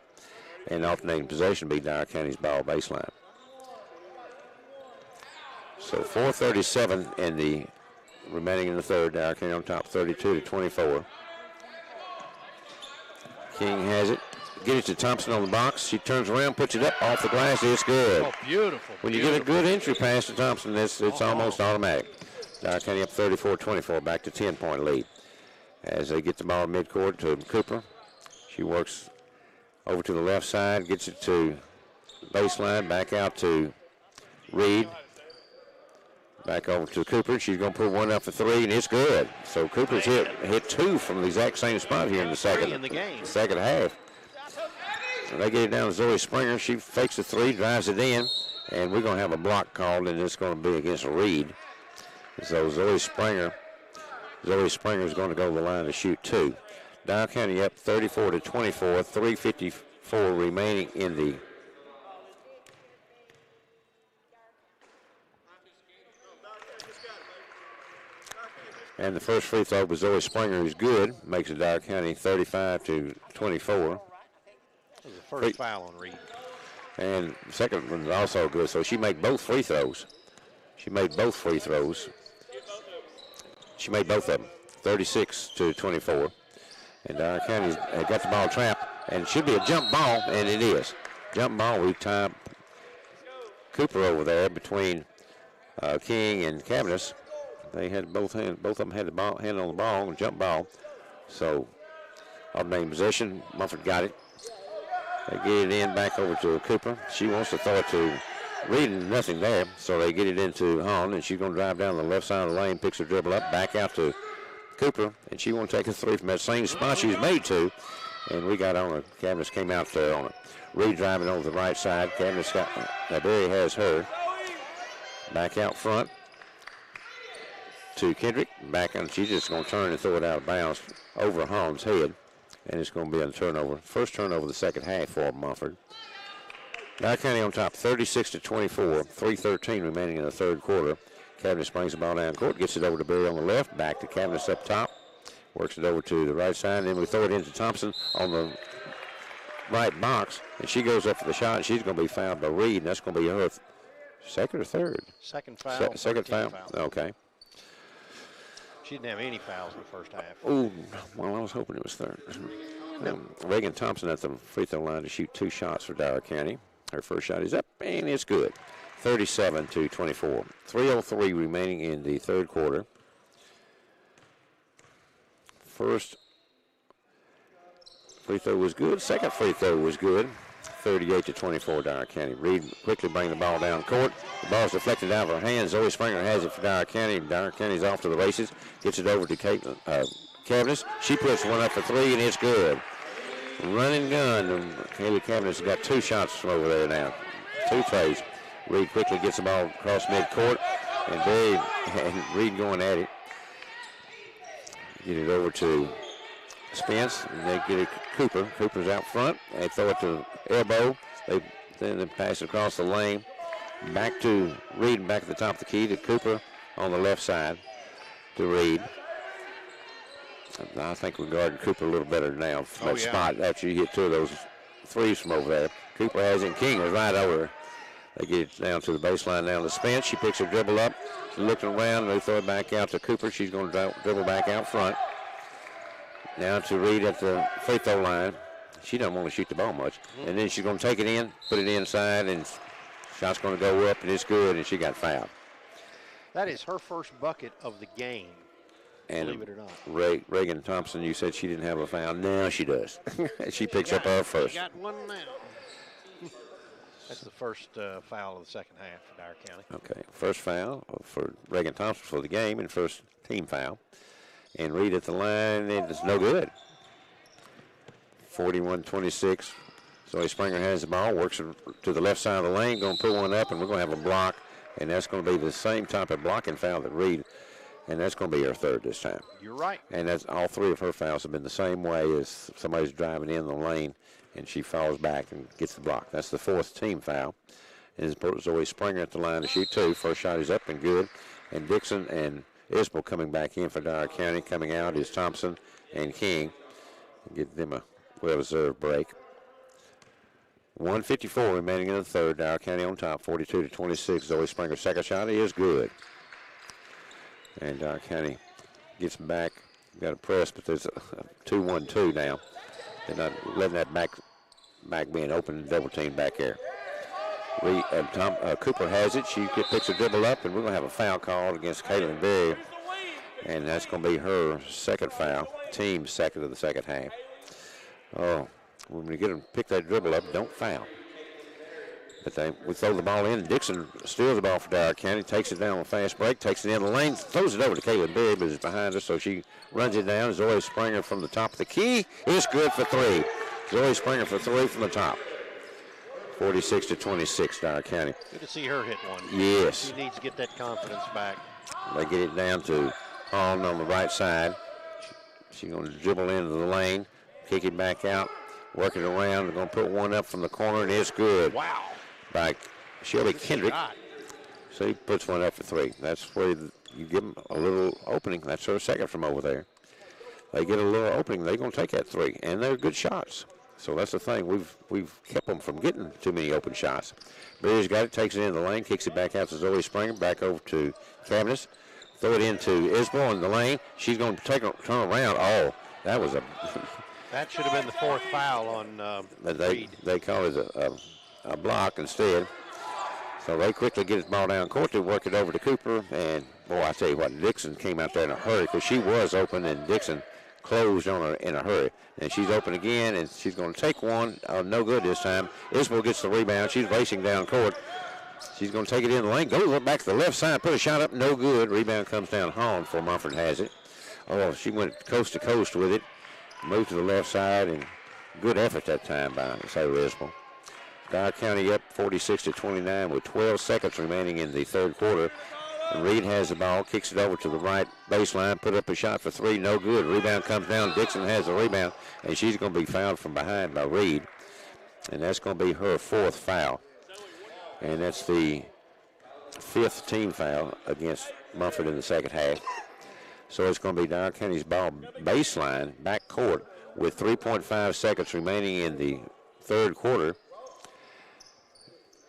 And alternating possession will be Dyer County's ball baseline. So 4:37 in the remaining in the third. Dyer County on top, 32 to 24. King has it. Get it to Thompson on the box. She turns around, puts it up off the glass. It's good. Oh, beautiful. When you get a good entry pass to Thompson, it's almost automatic. Dyer County up 34-24, back to 10-point lead. As they get the ball midcourt to Cooper. She works over to the left side, gets it to baseline, back out to Reed. Back over to Cooper. She's going to put one up for three, and it's good. So Cooper's hit two from the exact same spot here in the second half. And they get it down to Zoe Springer. She fakes the three, drives it in, and we're going to have a block called, and it's going to be against Reed. So Zoe Springer is going to go to the line to shoot two. Dyer County up 34 to 24, 3:54 remaining in the And the first free throw was Zoe Springer, who's good. Makes it Dyer County 35 to 24. That was the first foul on Reed. And the second one also good. So she made both free throws. She made both of them, 36 to 24. And Dyer County's got the ball trapped, and it should be a jump ball, and it is. Jump ball, we tied Cooper over there between King and Cavanish. They had both of them had the hand on the ball and jump ball. So, alternating possession, Munford got it. They get it in back over to Cooper. She wants to throw it to Reed, and nothing there. So they get it into Hahn, and she's going to drive down the left side of the lane, picks her dribble up, back out to Cooper, and she wants to take a three from that same spot she's made to. And we got on her. Cavanish came out there on it. Reed driving over the right side. Cavanish got, Barry has her. Back out front to Kendrick. Back on, she's just going to turn and throw it out of bounds over Hahn's head. And it's going to be a turnover. First turnover of the second half for Munford. Dyer County on top, 36-24. 3:13 remaining in the third quarter. Cavness brings the ball down court, gets it over to Berry on the left, back to Cavness up top. Works it over to the right side, and then we throw it into Thompson on the right box. And she goes up for the shot, and she's going to be fouled by Reed. And that's going to be her second or third? Second foul. Second foul? Okay. She didn't have any fouls in the first half. Oh, well, I was hoping it was third. Reagan Thompson at the free throw line to shoot 2 shots for Dyer County. Her first shot is up, and it's good. 37-24. 3:03 remaining in the third quarter. First free throw was good. Second free throw was good. 38-24 Dyer County. Reed quickly bring the ball down court. The ball's deflected out of her hands. Zoe Springer has it for Dyer County. Dyer County's off to the races. Gets it over to Cavness. She puts one up for 3, and it's good. Running gun. And Haley Cavness has got 2 shots from over there now. 2 plays. Reed quickly gets the ball across midcourt. And Reed going at it. Get it over to Spence, and they get it to Cooper. Cooper's out front. They throw it to elbow. Then they pass it across the lane. Back to Reed, back at the top of the key to Cooper on the left side to Reed. I think we're guarding Cooper a little better now from that spot after you hit 2 of those threes from over there. Cooper has it. King was right over her. They get it down to the baseline, down to Spence. She picks her dribble up. She's looking around. They throw it back out to Cooper. She's going to dribble back out front. Now to Reed at the free throw line. She doesn't want to shoot the ball much. And then she's going to take it in, put it inside, and shot's going to go up, and it's good, and she got fouled. That is her first bucket of the game, and believe it or not. Reagan Thompson, you said she didn't have a foul. Now she does. She picks up her first. She got one now. That's the first foul of the second half for Dyer County. Okay, first foul for Reagan Thompson for the game, and first team foul. And Reed at the line, and it's no good. 41-26. Zoe Springer has the ball, works it to the left side of the lane, going to put one up, and we're going to have a block. And that's going to be the same type of blocking foul that Reed, and that's going to be her third this time. You're right. And that's all 3 of her fouls have been the same way as somebody's driving in the lane, and she falls back and gets the block. That's the 4th team foul. And it's Zoe Springer at the line to shoot 2. First shot is up and good. And Dixon and Isbell coming back in for Dyer County. Coming out is Thompson and King. Get them a well-deserved break. 1:54 remaining in the third. Dyer County on top, 42-26. Zoe Springer's second shot is good. And Dyer County gets back. Got a press, but there's a 2-1-2 now. They're not letting that back being open and double team back there. Cooper has it. She picks a dribble up, and we're going to have a foul called against Caitlin Berry. And that's going to be her second foul, team's second of the second half. Oh, when we get them pick that dribble up, don't foul. But we throw the ball in. Dixon steals the ball for Dyer County, takes it down on a fast break, takes it in the lane, throws it over to Caitlin Berry, but it's behind her, so she runs it down. Zoe Springer from the top of the key is good for 3. Zoe Springer for 3 from the top. 46-26, Dyer County. Good to see her hit one. Yes. She needs to get that confidence back. They get it down to Hall on the right side. She's going to dribble into the lane, kick it back out, work it around. They're going to put one up from the corner, and it's good. Wow. By Shelby Kendrick. So he puts one up for 3. That's where you give them a little opening. That's her second from over there. They get a little opening, they're going to take that 3, and they're good shots. So that's the thing. We've kept them from getting too many open shots. Berry's got it, takes it into the lane, kicks it back out to Zoe Springer, back over to Cavness. Throw it into Isbell in the lane. She's going to turn around. Oh, that was a... That should have been the 4th foul on Reed. They call it a block instead. So they quickly get his ball down court to work it over to Cooper. And, boy, I tell you what, Dixon came out there in a hurry because she was open, and Dixon closed on her in a hurry. And she's open again, and she's going to take one. No good this time. Isbell gets the rebound. She's racing down court. She's going to take it in the lane, goes back to the left side, put a shot up, no good. Rebound comes down home before Munford has it. Oh, she went coast to coast with it, moved to the left side, and good effort that time by Sarah Isbell. Dyer County up 46-29 with 12 seconds remaining in the third quarter. And Reed has the ball, kicks it over to the right baseline, put up a shot for three, no good. Rebound comes down. Dixon has the rebound, and she's going to be fouled from behind by Reed. And that's going to be her fourth foul. And that's the fifth team foul against Munford in the second half. So it's going to be Dyer County's ball baseline, back court, with 3.5 seconds remaining in the third quarter.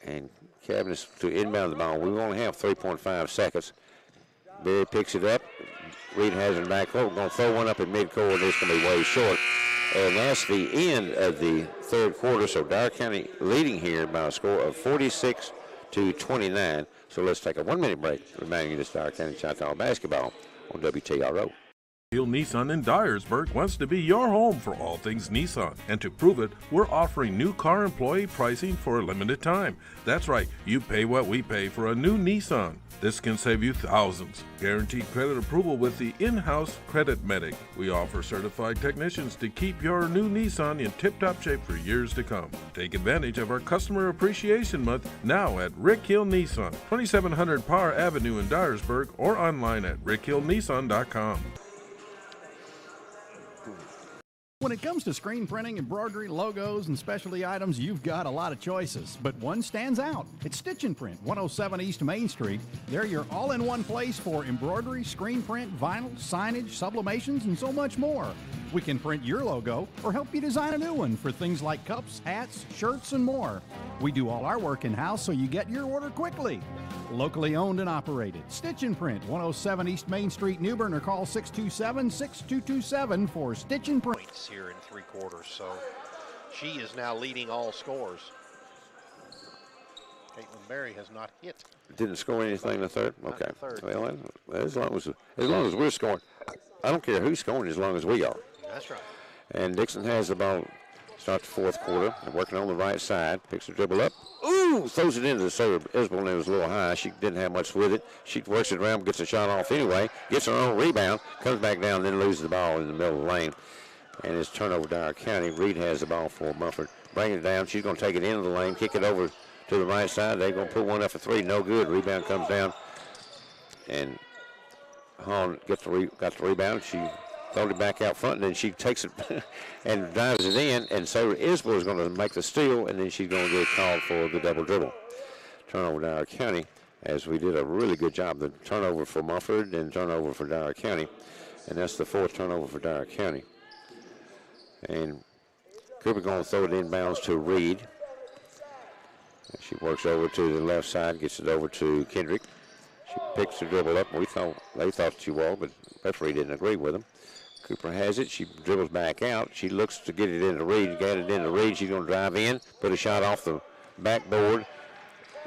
And Cabinets to inbound the ball. We only have 3.5 seconds. Berry picks it up. Reed has it back court. We're going to throw one up at midcourt. It's going to be way short. And that's the end of the third quarter. So Dyer County leading here by a score of 46-29. So let's take a 1 minute break. Reminding you this Dyer County Choctaw basketball on WTRO. Hill Nissan in Dyersburg wants to be your home for all things Nissan. And to prove it, we're offering new car employee pricing for a limited time. That's right, you pay what we pay for a new Nissan. This can save you thousands. Guaranteed credit approval with the in-house Credit Medic. We offer certified technicians to keep your new Nissan in tip-top shape for years to come. Take advantage of our Customer Appreciation Month now at Rick Hill Nissan, 2700 Parr Avenue in Dyersburg, or online at rickhillnissan.com. When it comes to screen printing, embroidery, logos, and specialty items, you've got a lot of choices, but one stands out. It's Stitch and Print, 107 East Main Street. They're your all-in-one place for embroidery, screen print, vinyl, signage, sublimations, and so much more. We can print your logo or help you design a new one for things like cups, hats, shirts, and more. We do all our work in-house so you get your order quickly. Locally owned and operated. Stitch and Print, 107 East Main Street, New Bern, or call 627-6227 for Stitch and Print. Points here in three quarters, so she is now leading all scores. Caitlin Berry has not hit. Didn't score anything in the third? Not Okay. in the third. Well, as long as we're scoring, I don't care who's scoring as long as we are. That's right. And Dixon has the ball. Start the fourth quarter. They're working on the right side. Picks the dribble up. Ooh! Throws it into the serve. Isbell, and it was a little high. She didn't have much with it. She works it around, gets a shot off anyway. Gets her own rebound. Comes back down, then loses the ball in the middle of the lane. And it's turnover Dyer County. Reed has the ball for Munford. Bring it down. She's going to take it into the lane. Kick it over to the right side. They're going to put one up for three. No good. Rebound comes down. And Hahn got the rebound. She throws it back out front, and then she takes it and drives it in. And so Isbell is going to make the steal, and then she's going to get called for the double dribble. Turnover Dyer County, as we did a really good job. The turnover for Munford and turnover for Dyer County. And that's the fourth turnover for Dyer County. And Cooper going to throw it inbounds to Reed. She works over to the left side, gets it over to Kendrick. She picks the dribble up. They thought she was, but referee didn't agree with them. Cooper has it. She dribbles back out. She looks to get it into Reed. Got it into Reed. She's going to drive in, put a shot off the backboard.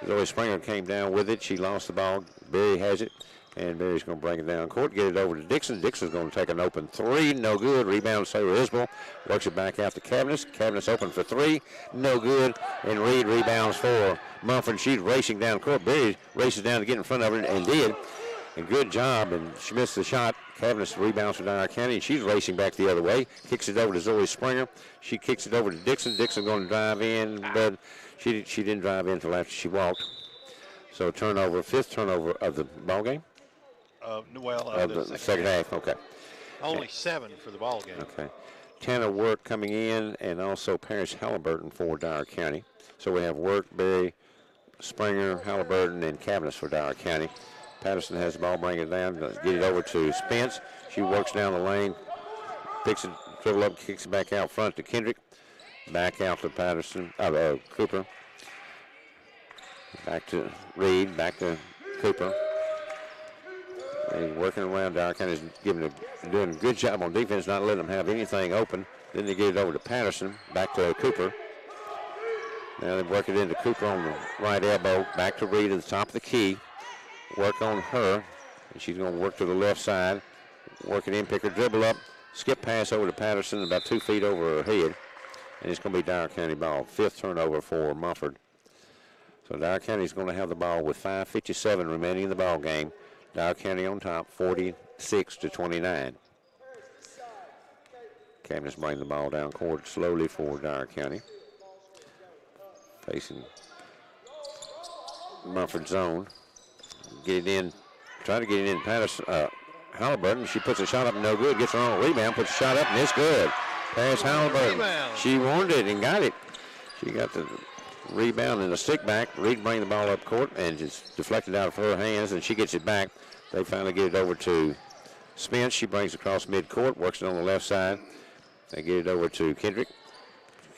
Zoe Springer came down with it. She lost the ball. Berry has it, and Berry's going to bring it down court, get it over to Dixon. Dixon's going to take an open three. No good. Rebound, Sarah Isbell. Works it back out to Cabinets. Cabinets open for three. No good. And Reed rebounds for Munford. She's racing down court. Berry races down to get in front of her and did. And good job, and she missed the shot. Cabinets rebounds for Dyer County, and she's racing back the other way. Kicks it over to Zoe Springer. She kicks it over to Dixon. Dixon going to drive in, but she didn't drive in until after she walked. So turnover, fifth turnover of the ball game. Of the second half. Okay. Only 7 for the ball game. Okay. Tanner Work coming in, and also Parrish Halliburton for Dyer County. So we have Work, Berry, Springer, Halliburton, and Cabinets for Dyer County. Patterson has the ball, bring it down, get it over to Spence. She works down the lane, picks it, dribble up, kicks it back out front to Kendrick. Back out to Cooper. Back to Reed, back to Cooper. They're working around. Dyer County's doing a good job on defense, not letting them have anything open. Then they get it over to Patterson, back to Cooper. Now they work it into Cooper on the right elbow, back to Reed at the top of the key. Work on her, and she's going to work to the left side. Work it in, pick her dribble up, skip pass over to Patterson, about 2 feet over her head. And it's going to be Dyer County ball. Fifth turnover for Munford. So Dyer County's going to have the ball with 5:57 remaining in the ball game. Dyer County on top, 46-29. Cabinets bring the ball down court slowly for Dyer County. Facing Munford zone. Get it in trying to get it in Patterson. Halliburton, she puts a shot up and no good. Gets her on a rebound, puts a shot up and it's good. Pass Halliburton. She wanted it and got it. She got the rebound and a stick back. Reed bring the ball up court and just deflected out of her hands and she gets it back. They finally get it over to Spence. She brings it across midcourt, works it on the left side. They get it over to Kendrick.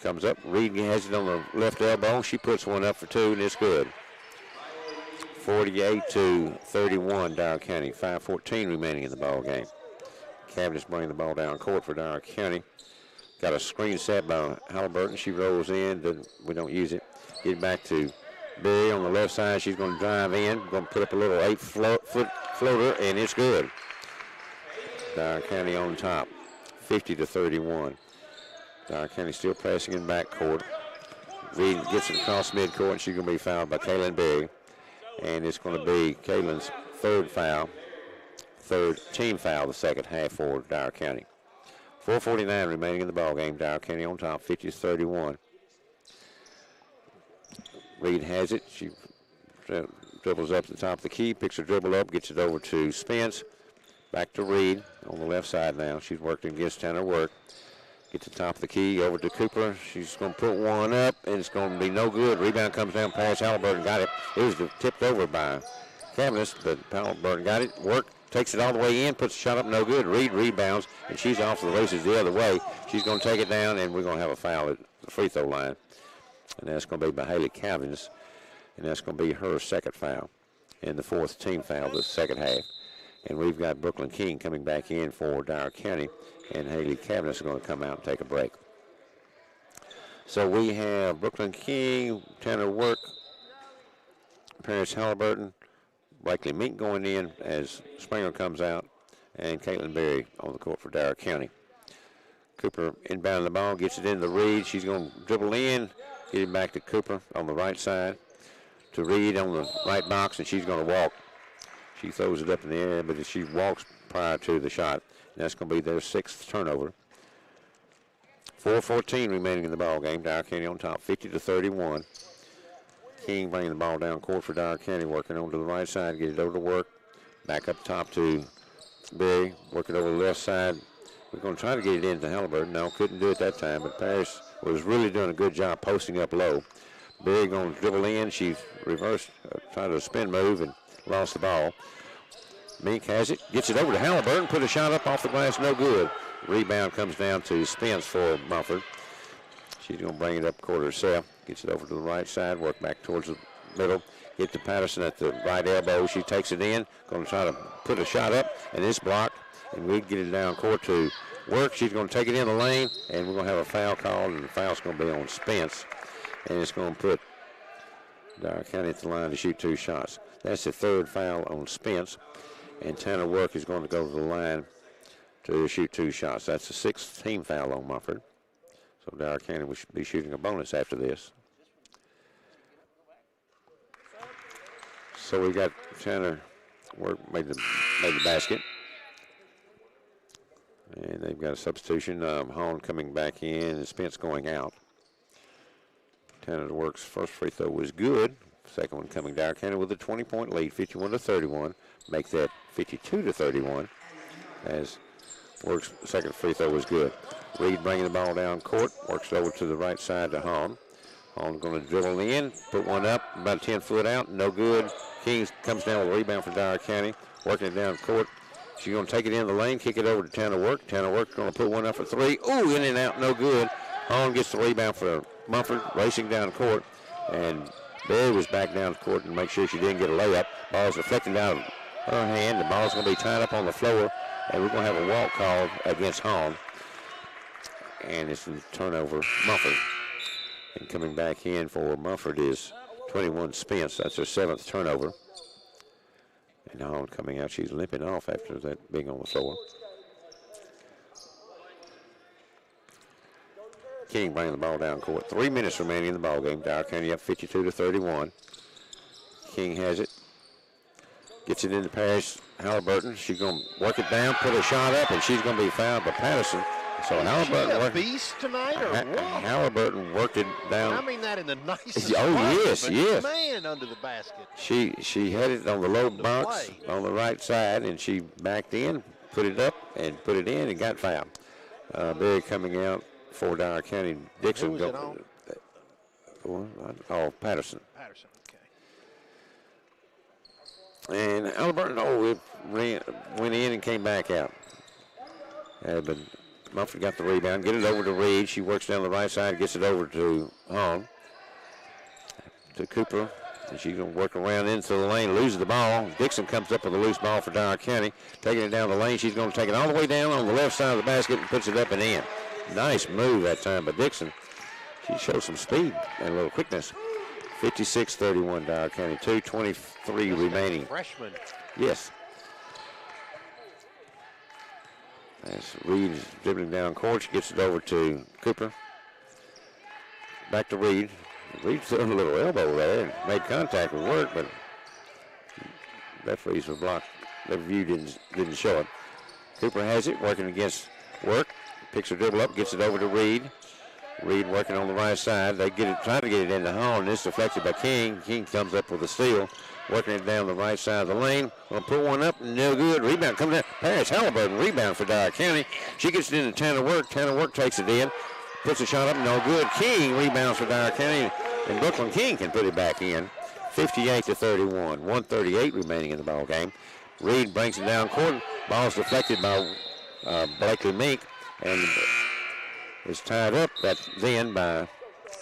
Comes up. Reed has it on the left elbow. She puts one up for two and it's good. 48-31, Dyer County. 5:14 remaining in the ball game. Cavness bringing the ball down court for Dyer County. Got a screen set by Halliburton. She rolls in. We don't use it. Get it back to Berry on the left side. She's going to drive in. Going to put up a little 8-foot floater, and it's good. Dyer County on top, 50-31. Dyer County still pressing in backcourt. Reed gets it across midcourt, and she's going to be fouled by Kaylin Berry. And it's going to be Kaylin's third team foul, the second half for Dyer County. 4:49 remaining in the ball game. Dyer County on top, 50-31. Reed has it. She dribbles up the top of the key, picks her dribble up, gets it over to Spence. Back to Reed on the left side now. She's working against Tanner Work. Gets the top of the key over to Cooper. She's going to put one up, and it's going to be no good. Rebound comes down past Halliburton. Got it. It was tipped over by Cavness, but Halliburton got it. Work takes it all the way in, puts a shot up, no good. Reed rebounds, and she's off to the races the other way. She's going to take it down, and we're going to have a foul at the free throw line. And that's going to be by Haley Cavness, and that's going to be her second foul. And the fourth team foul the second half. And we've got Brooklyn King coming back in for Dyer County, and Haley Cavness is going to come out and take a break. So we have Brooklyn King, Tanner Work, Paris Halliburton, Blakely Mink going in as Springer comes out, and Caitlin Berry on the court for Dyer County. Cooper inbounding the ball, gets it in the Reed. She's going to dribble in, get it back to Cooper on the right side, to Reed on the right box, and she's going to walk. She throws it up in the air, but she walks prior to the shot. And that's going to be their sixth turnover. 4:14 remaining in the ball game. Dyer County on top, 50-31. King bringing the ball down court for Dyer County, working on to the right side, get it over to Work. Back up top to Berry, working over the left side. We're going to try to get it into Halliburton. No, couldn't do it that time, but Paris was really doing a good job posting up low. Berry going to dribble in. She reversed, tried a spin move and lost the ball. Mink has it, gets it over to Halliburton, put a shot up off the glass, no good. Rebound comes down to Spence for Munford. She's going to bring it up court herself, gets it over to the right side, work back towards the middle, get to Patterson at the right elbow. She takes it in, going to try to put a shot up, and it's blocked. And we get it down court to Work. She's going to take it in the lane, and we're going to have a foul called, and the foul's going to be on Spence. And it's going to put Dyer County at the line to shoot two shots. That's the third foul on Spence. And Tanner Work is going to go to the line to shoot two shots. That's the sixth team foul on Munford. So Dyer County will be shooting a bonus after this. So we got Tanner Work made the basket. And they've got a substitution. Hahn coming back in and Spence going out. Tanner Work's first free throw was good. Second one coming Dyer County with a 20-point lead, 51-31. Make that 52-31 as Work's second free throw was good. Reed bringing the ball down court, works over to the right side to Hahn. Hahn going to dribble in, put one up, about 10 foot out, no good. King comes down with a rebound for Dyer County, working it down court. She's going to take it in the lane, kick it over to Tanner Work. Tanner Work's going to put one up for three. Ooh, in and out, no good. Hahn gets the rebound for Munford, racing down court. And Berry was back down the court and make sure she didn't get a layup. Ball's deflected out of her hand. The ball's going to be tied up on the floor, and we're going to have a walk called against Hahn. And it's a turnover, Munford. And coming back in for Munford is 21 Spence. That's her seventh turnover. And Hahn coming out, she's limping off after that being on the floor. King bringing the ball down court. 3 minutes remaining in the ball game. Dyer County up 52-31. King has it. Gets it into Paris Halliburton. She's going to work it down, put a shot up, and she's going to be fouled by Patterson. So Is Halliburton she a beast tonight, or what? Halliburton worked it down. I mean that in the nicest Oh, way, yes, but yes. man, under the basket. She had it on the low To box play. on the right side, and she backed in, put it up, and put it in, and got fouled. Barry coming out for Dyer County. Dixon. Who was it on? Patterson. Patterson, okay. And Halliburton, went in and came back out. But Munford got the rebound, get it over to Reed. She works down the right side, gets it over to Hahn. To Cooper. And she's going to work around into the lane, loses the ball. Dixon comes up with a loose ball for Dyer County. Taking it down the lane. She's going to take it all the way down on the left side of the basket and puts it up and in. Nice move that time by Dixon. She shows some speed and a little quickness. 56-31 Dyer County. 2:23 remaining. Freshman. Yes. As Reed is dribbling down court, she gets it over to Cooper. Back to Reed. Reed threw a little elbow there and made contact with Work, but referees were blocked. The review didn't show it. Cooper has it, working against Work. Picks her dribble up, gets it over to Reed. Reed working on the right side. They trying to get it in the hole, and it's deflected by King. King comes up with a steal, working it down the right side of the lane. Gonna put one up, no good. Rebound coming down. Paris Halliburton rebound for Dyer County. She gets it into Tanner Work. Tanner Work takes it in, puts a shot up, no good. King rebounds for Dyer County, and Brooklyn King can put it back in. 58-31. 1:38 remaining in the ball game. Reed brings it down court. Ball's deflected by Blakely Mink, and is tied up then by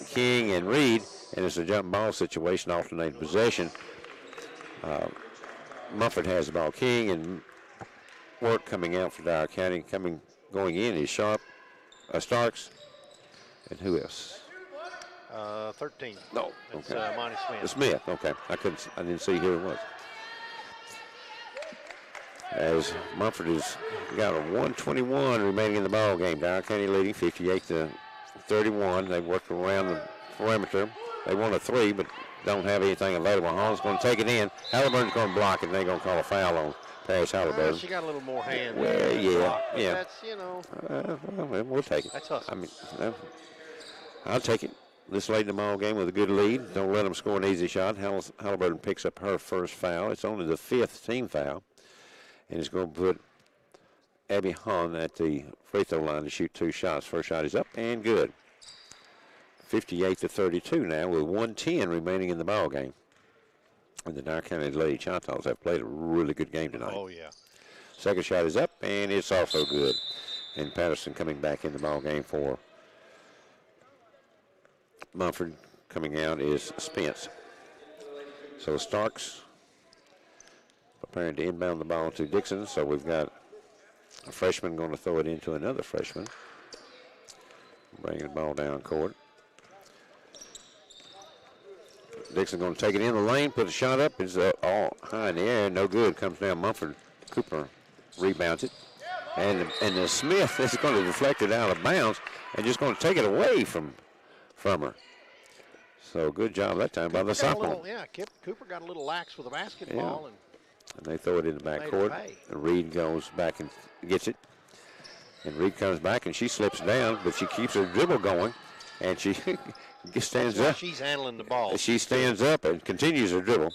King and Reed, and it's a jump ball situation, alternating possession. Munford has the ball. King and Work coming out for Dyer County. Going in is Starks, and who else? 13. No, It's okay. Monty Smith. Smith. Okay, I didn't see who it was. As Munford has got a 1:21 remaining in the ball game. Dyer County leading 58-31. They worked around the perimeter. They want a three, but don't have anything available. Hahn's going to take it in. Halliburton's going to block it, and they're going to call a foul on Paris Halliburton. She got a little more hand. Well, there. yeah. That's, Well, we'll take it. That's us. I mean, I'll take it. This late in the ball game with a good lead. Don't let them score an easy shot. Halliburton picks up her first foul. It's only the 5th team foul. And it's going to put Abby Hahn at the free throw line to shoot 2 shots. First shot is up and good. 58-32 now with 1:10 remaining in the ball game. And the Dyer County Lady Choctaws have played a really good game tonight. Oh, yeah. Second shot is up, and it's also good. And Patterson coming back in the ball game for Munford. Coming out is Spence. So Starks preparing to inbound the ball to Dixon. So we've got a freshman going to throw it into another freshman. Bringing the ball down court. Dixon going to take it in the lane, put a shot up. It's all high in the air, no good. Comes down Munford. Cooper rebounds it. And the Smith is going to deflect it out of bounds and just going to take it away from her. So good job that time by the sophomore. Cooper got a little lax with the basketball. And they throw it in the back Made court. her pay. And Reed goes back and gets it. And Reed comes back and she slips down, but she keeps her dribble going. And she stands up. She's handling the ball. She stands up and continues her dribble.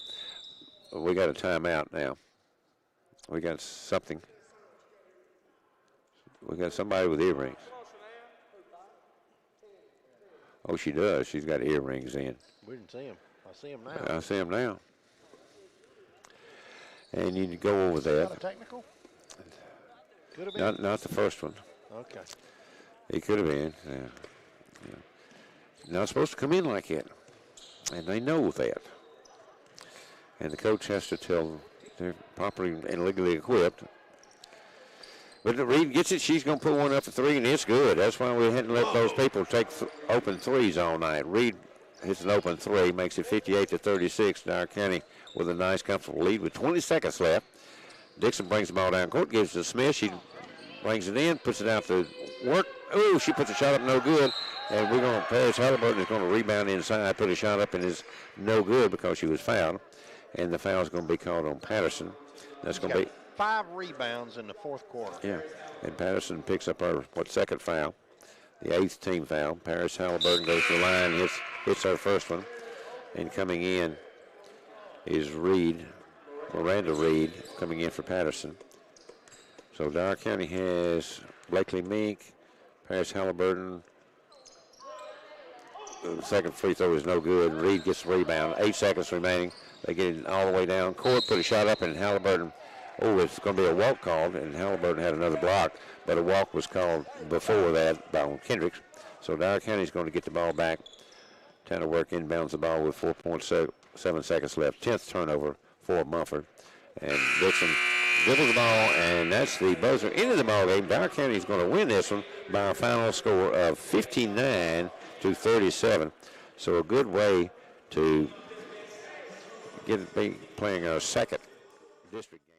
We got a timeout now. We got something. We got somebody with earrings. Oh, she does. She's got earrings in. We didn't see him. I see him now. I see him now. And you need to go over Is that that. a technical? Could have been. Not the first one. Okay. It could have been. Yeah. Not supposed to come in like that. And they know that. And the coach has to tell them they're properly and legally equipped. But Reed gets it. She's going to put one up for 3, and it's good. That's why we hadn't let those people take open threes all night. Reed hits an open 3, makes it 58-36. Dyer County with a nice, comfortable lead with 20 seconds left. Dixon brings the ball down court, gives it to Smith. She brings it in, puts it out to Work. Oh, she puts a shot up, no good. And Paris Halliburton is going to rebound inside, put a shot up, and is no good because she was fouled. And the foul is going to be called on Patterson. That's going to be 5 rebounds in the fourth quarter. Yeah, and Patterson picks up her second foul, the 8th team foul. Paris Halliburton goes to the line, hits her first one, and coming in is Miranda Reed, coming in for Patterson. So Dyer County has Blakely Mink, Paris Halliburton. The second free throw is no good. Reed gets the rebound. 8 seconds remaining. They get it all the way down. Court put a shot up, and Halliburton, it's going to be a walk called, and Halliburton had another block, but a walk was called before that by Kendricks. So Dyer County's going to get the ball back. Tanner Work inbounds the ball with 4.7 seconds left. 10th turnover for Munford. And Dixon dribbles the ball, and that's the buzzer into the ball game. Dyer County's going to win this one by a final score of 59-37. So a good way to be playing our second district game.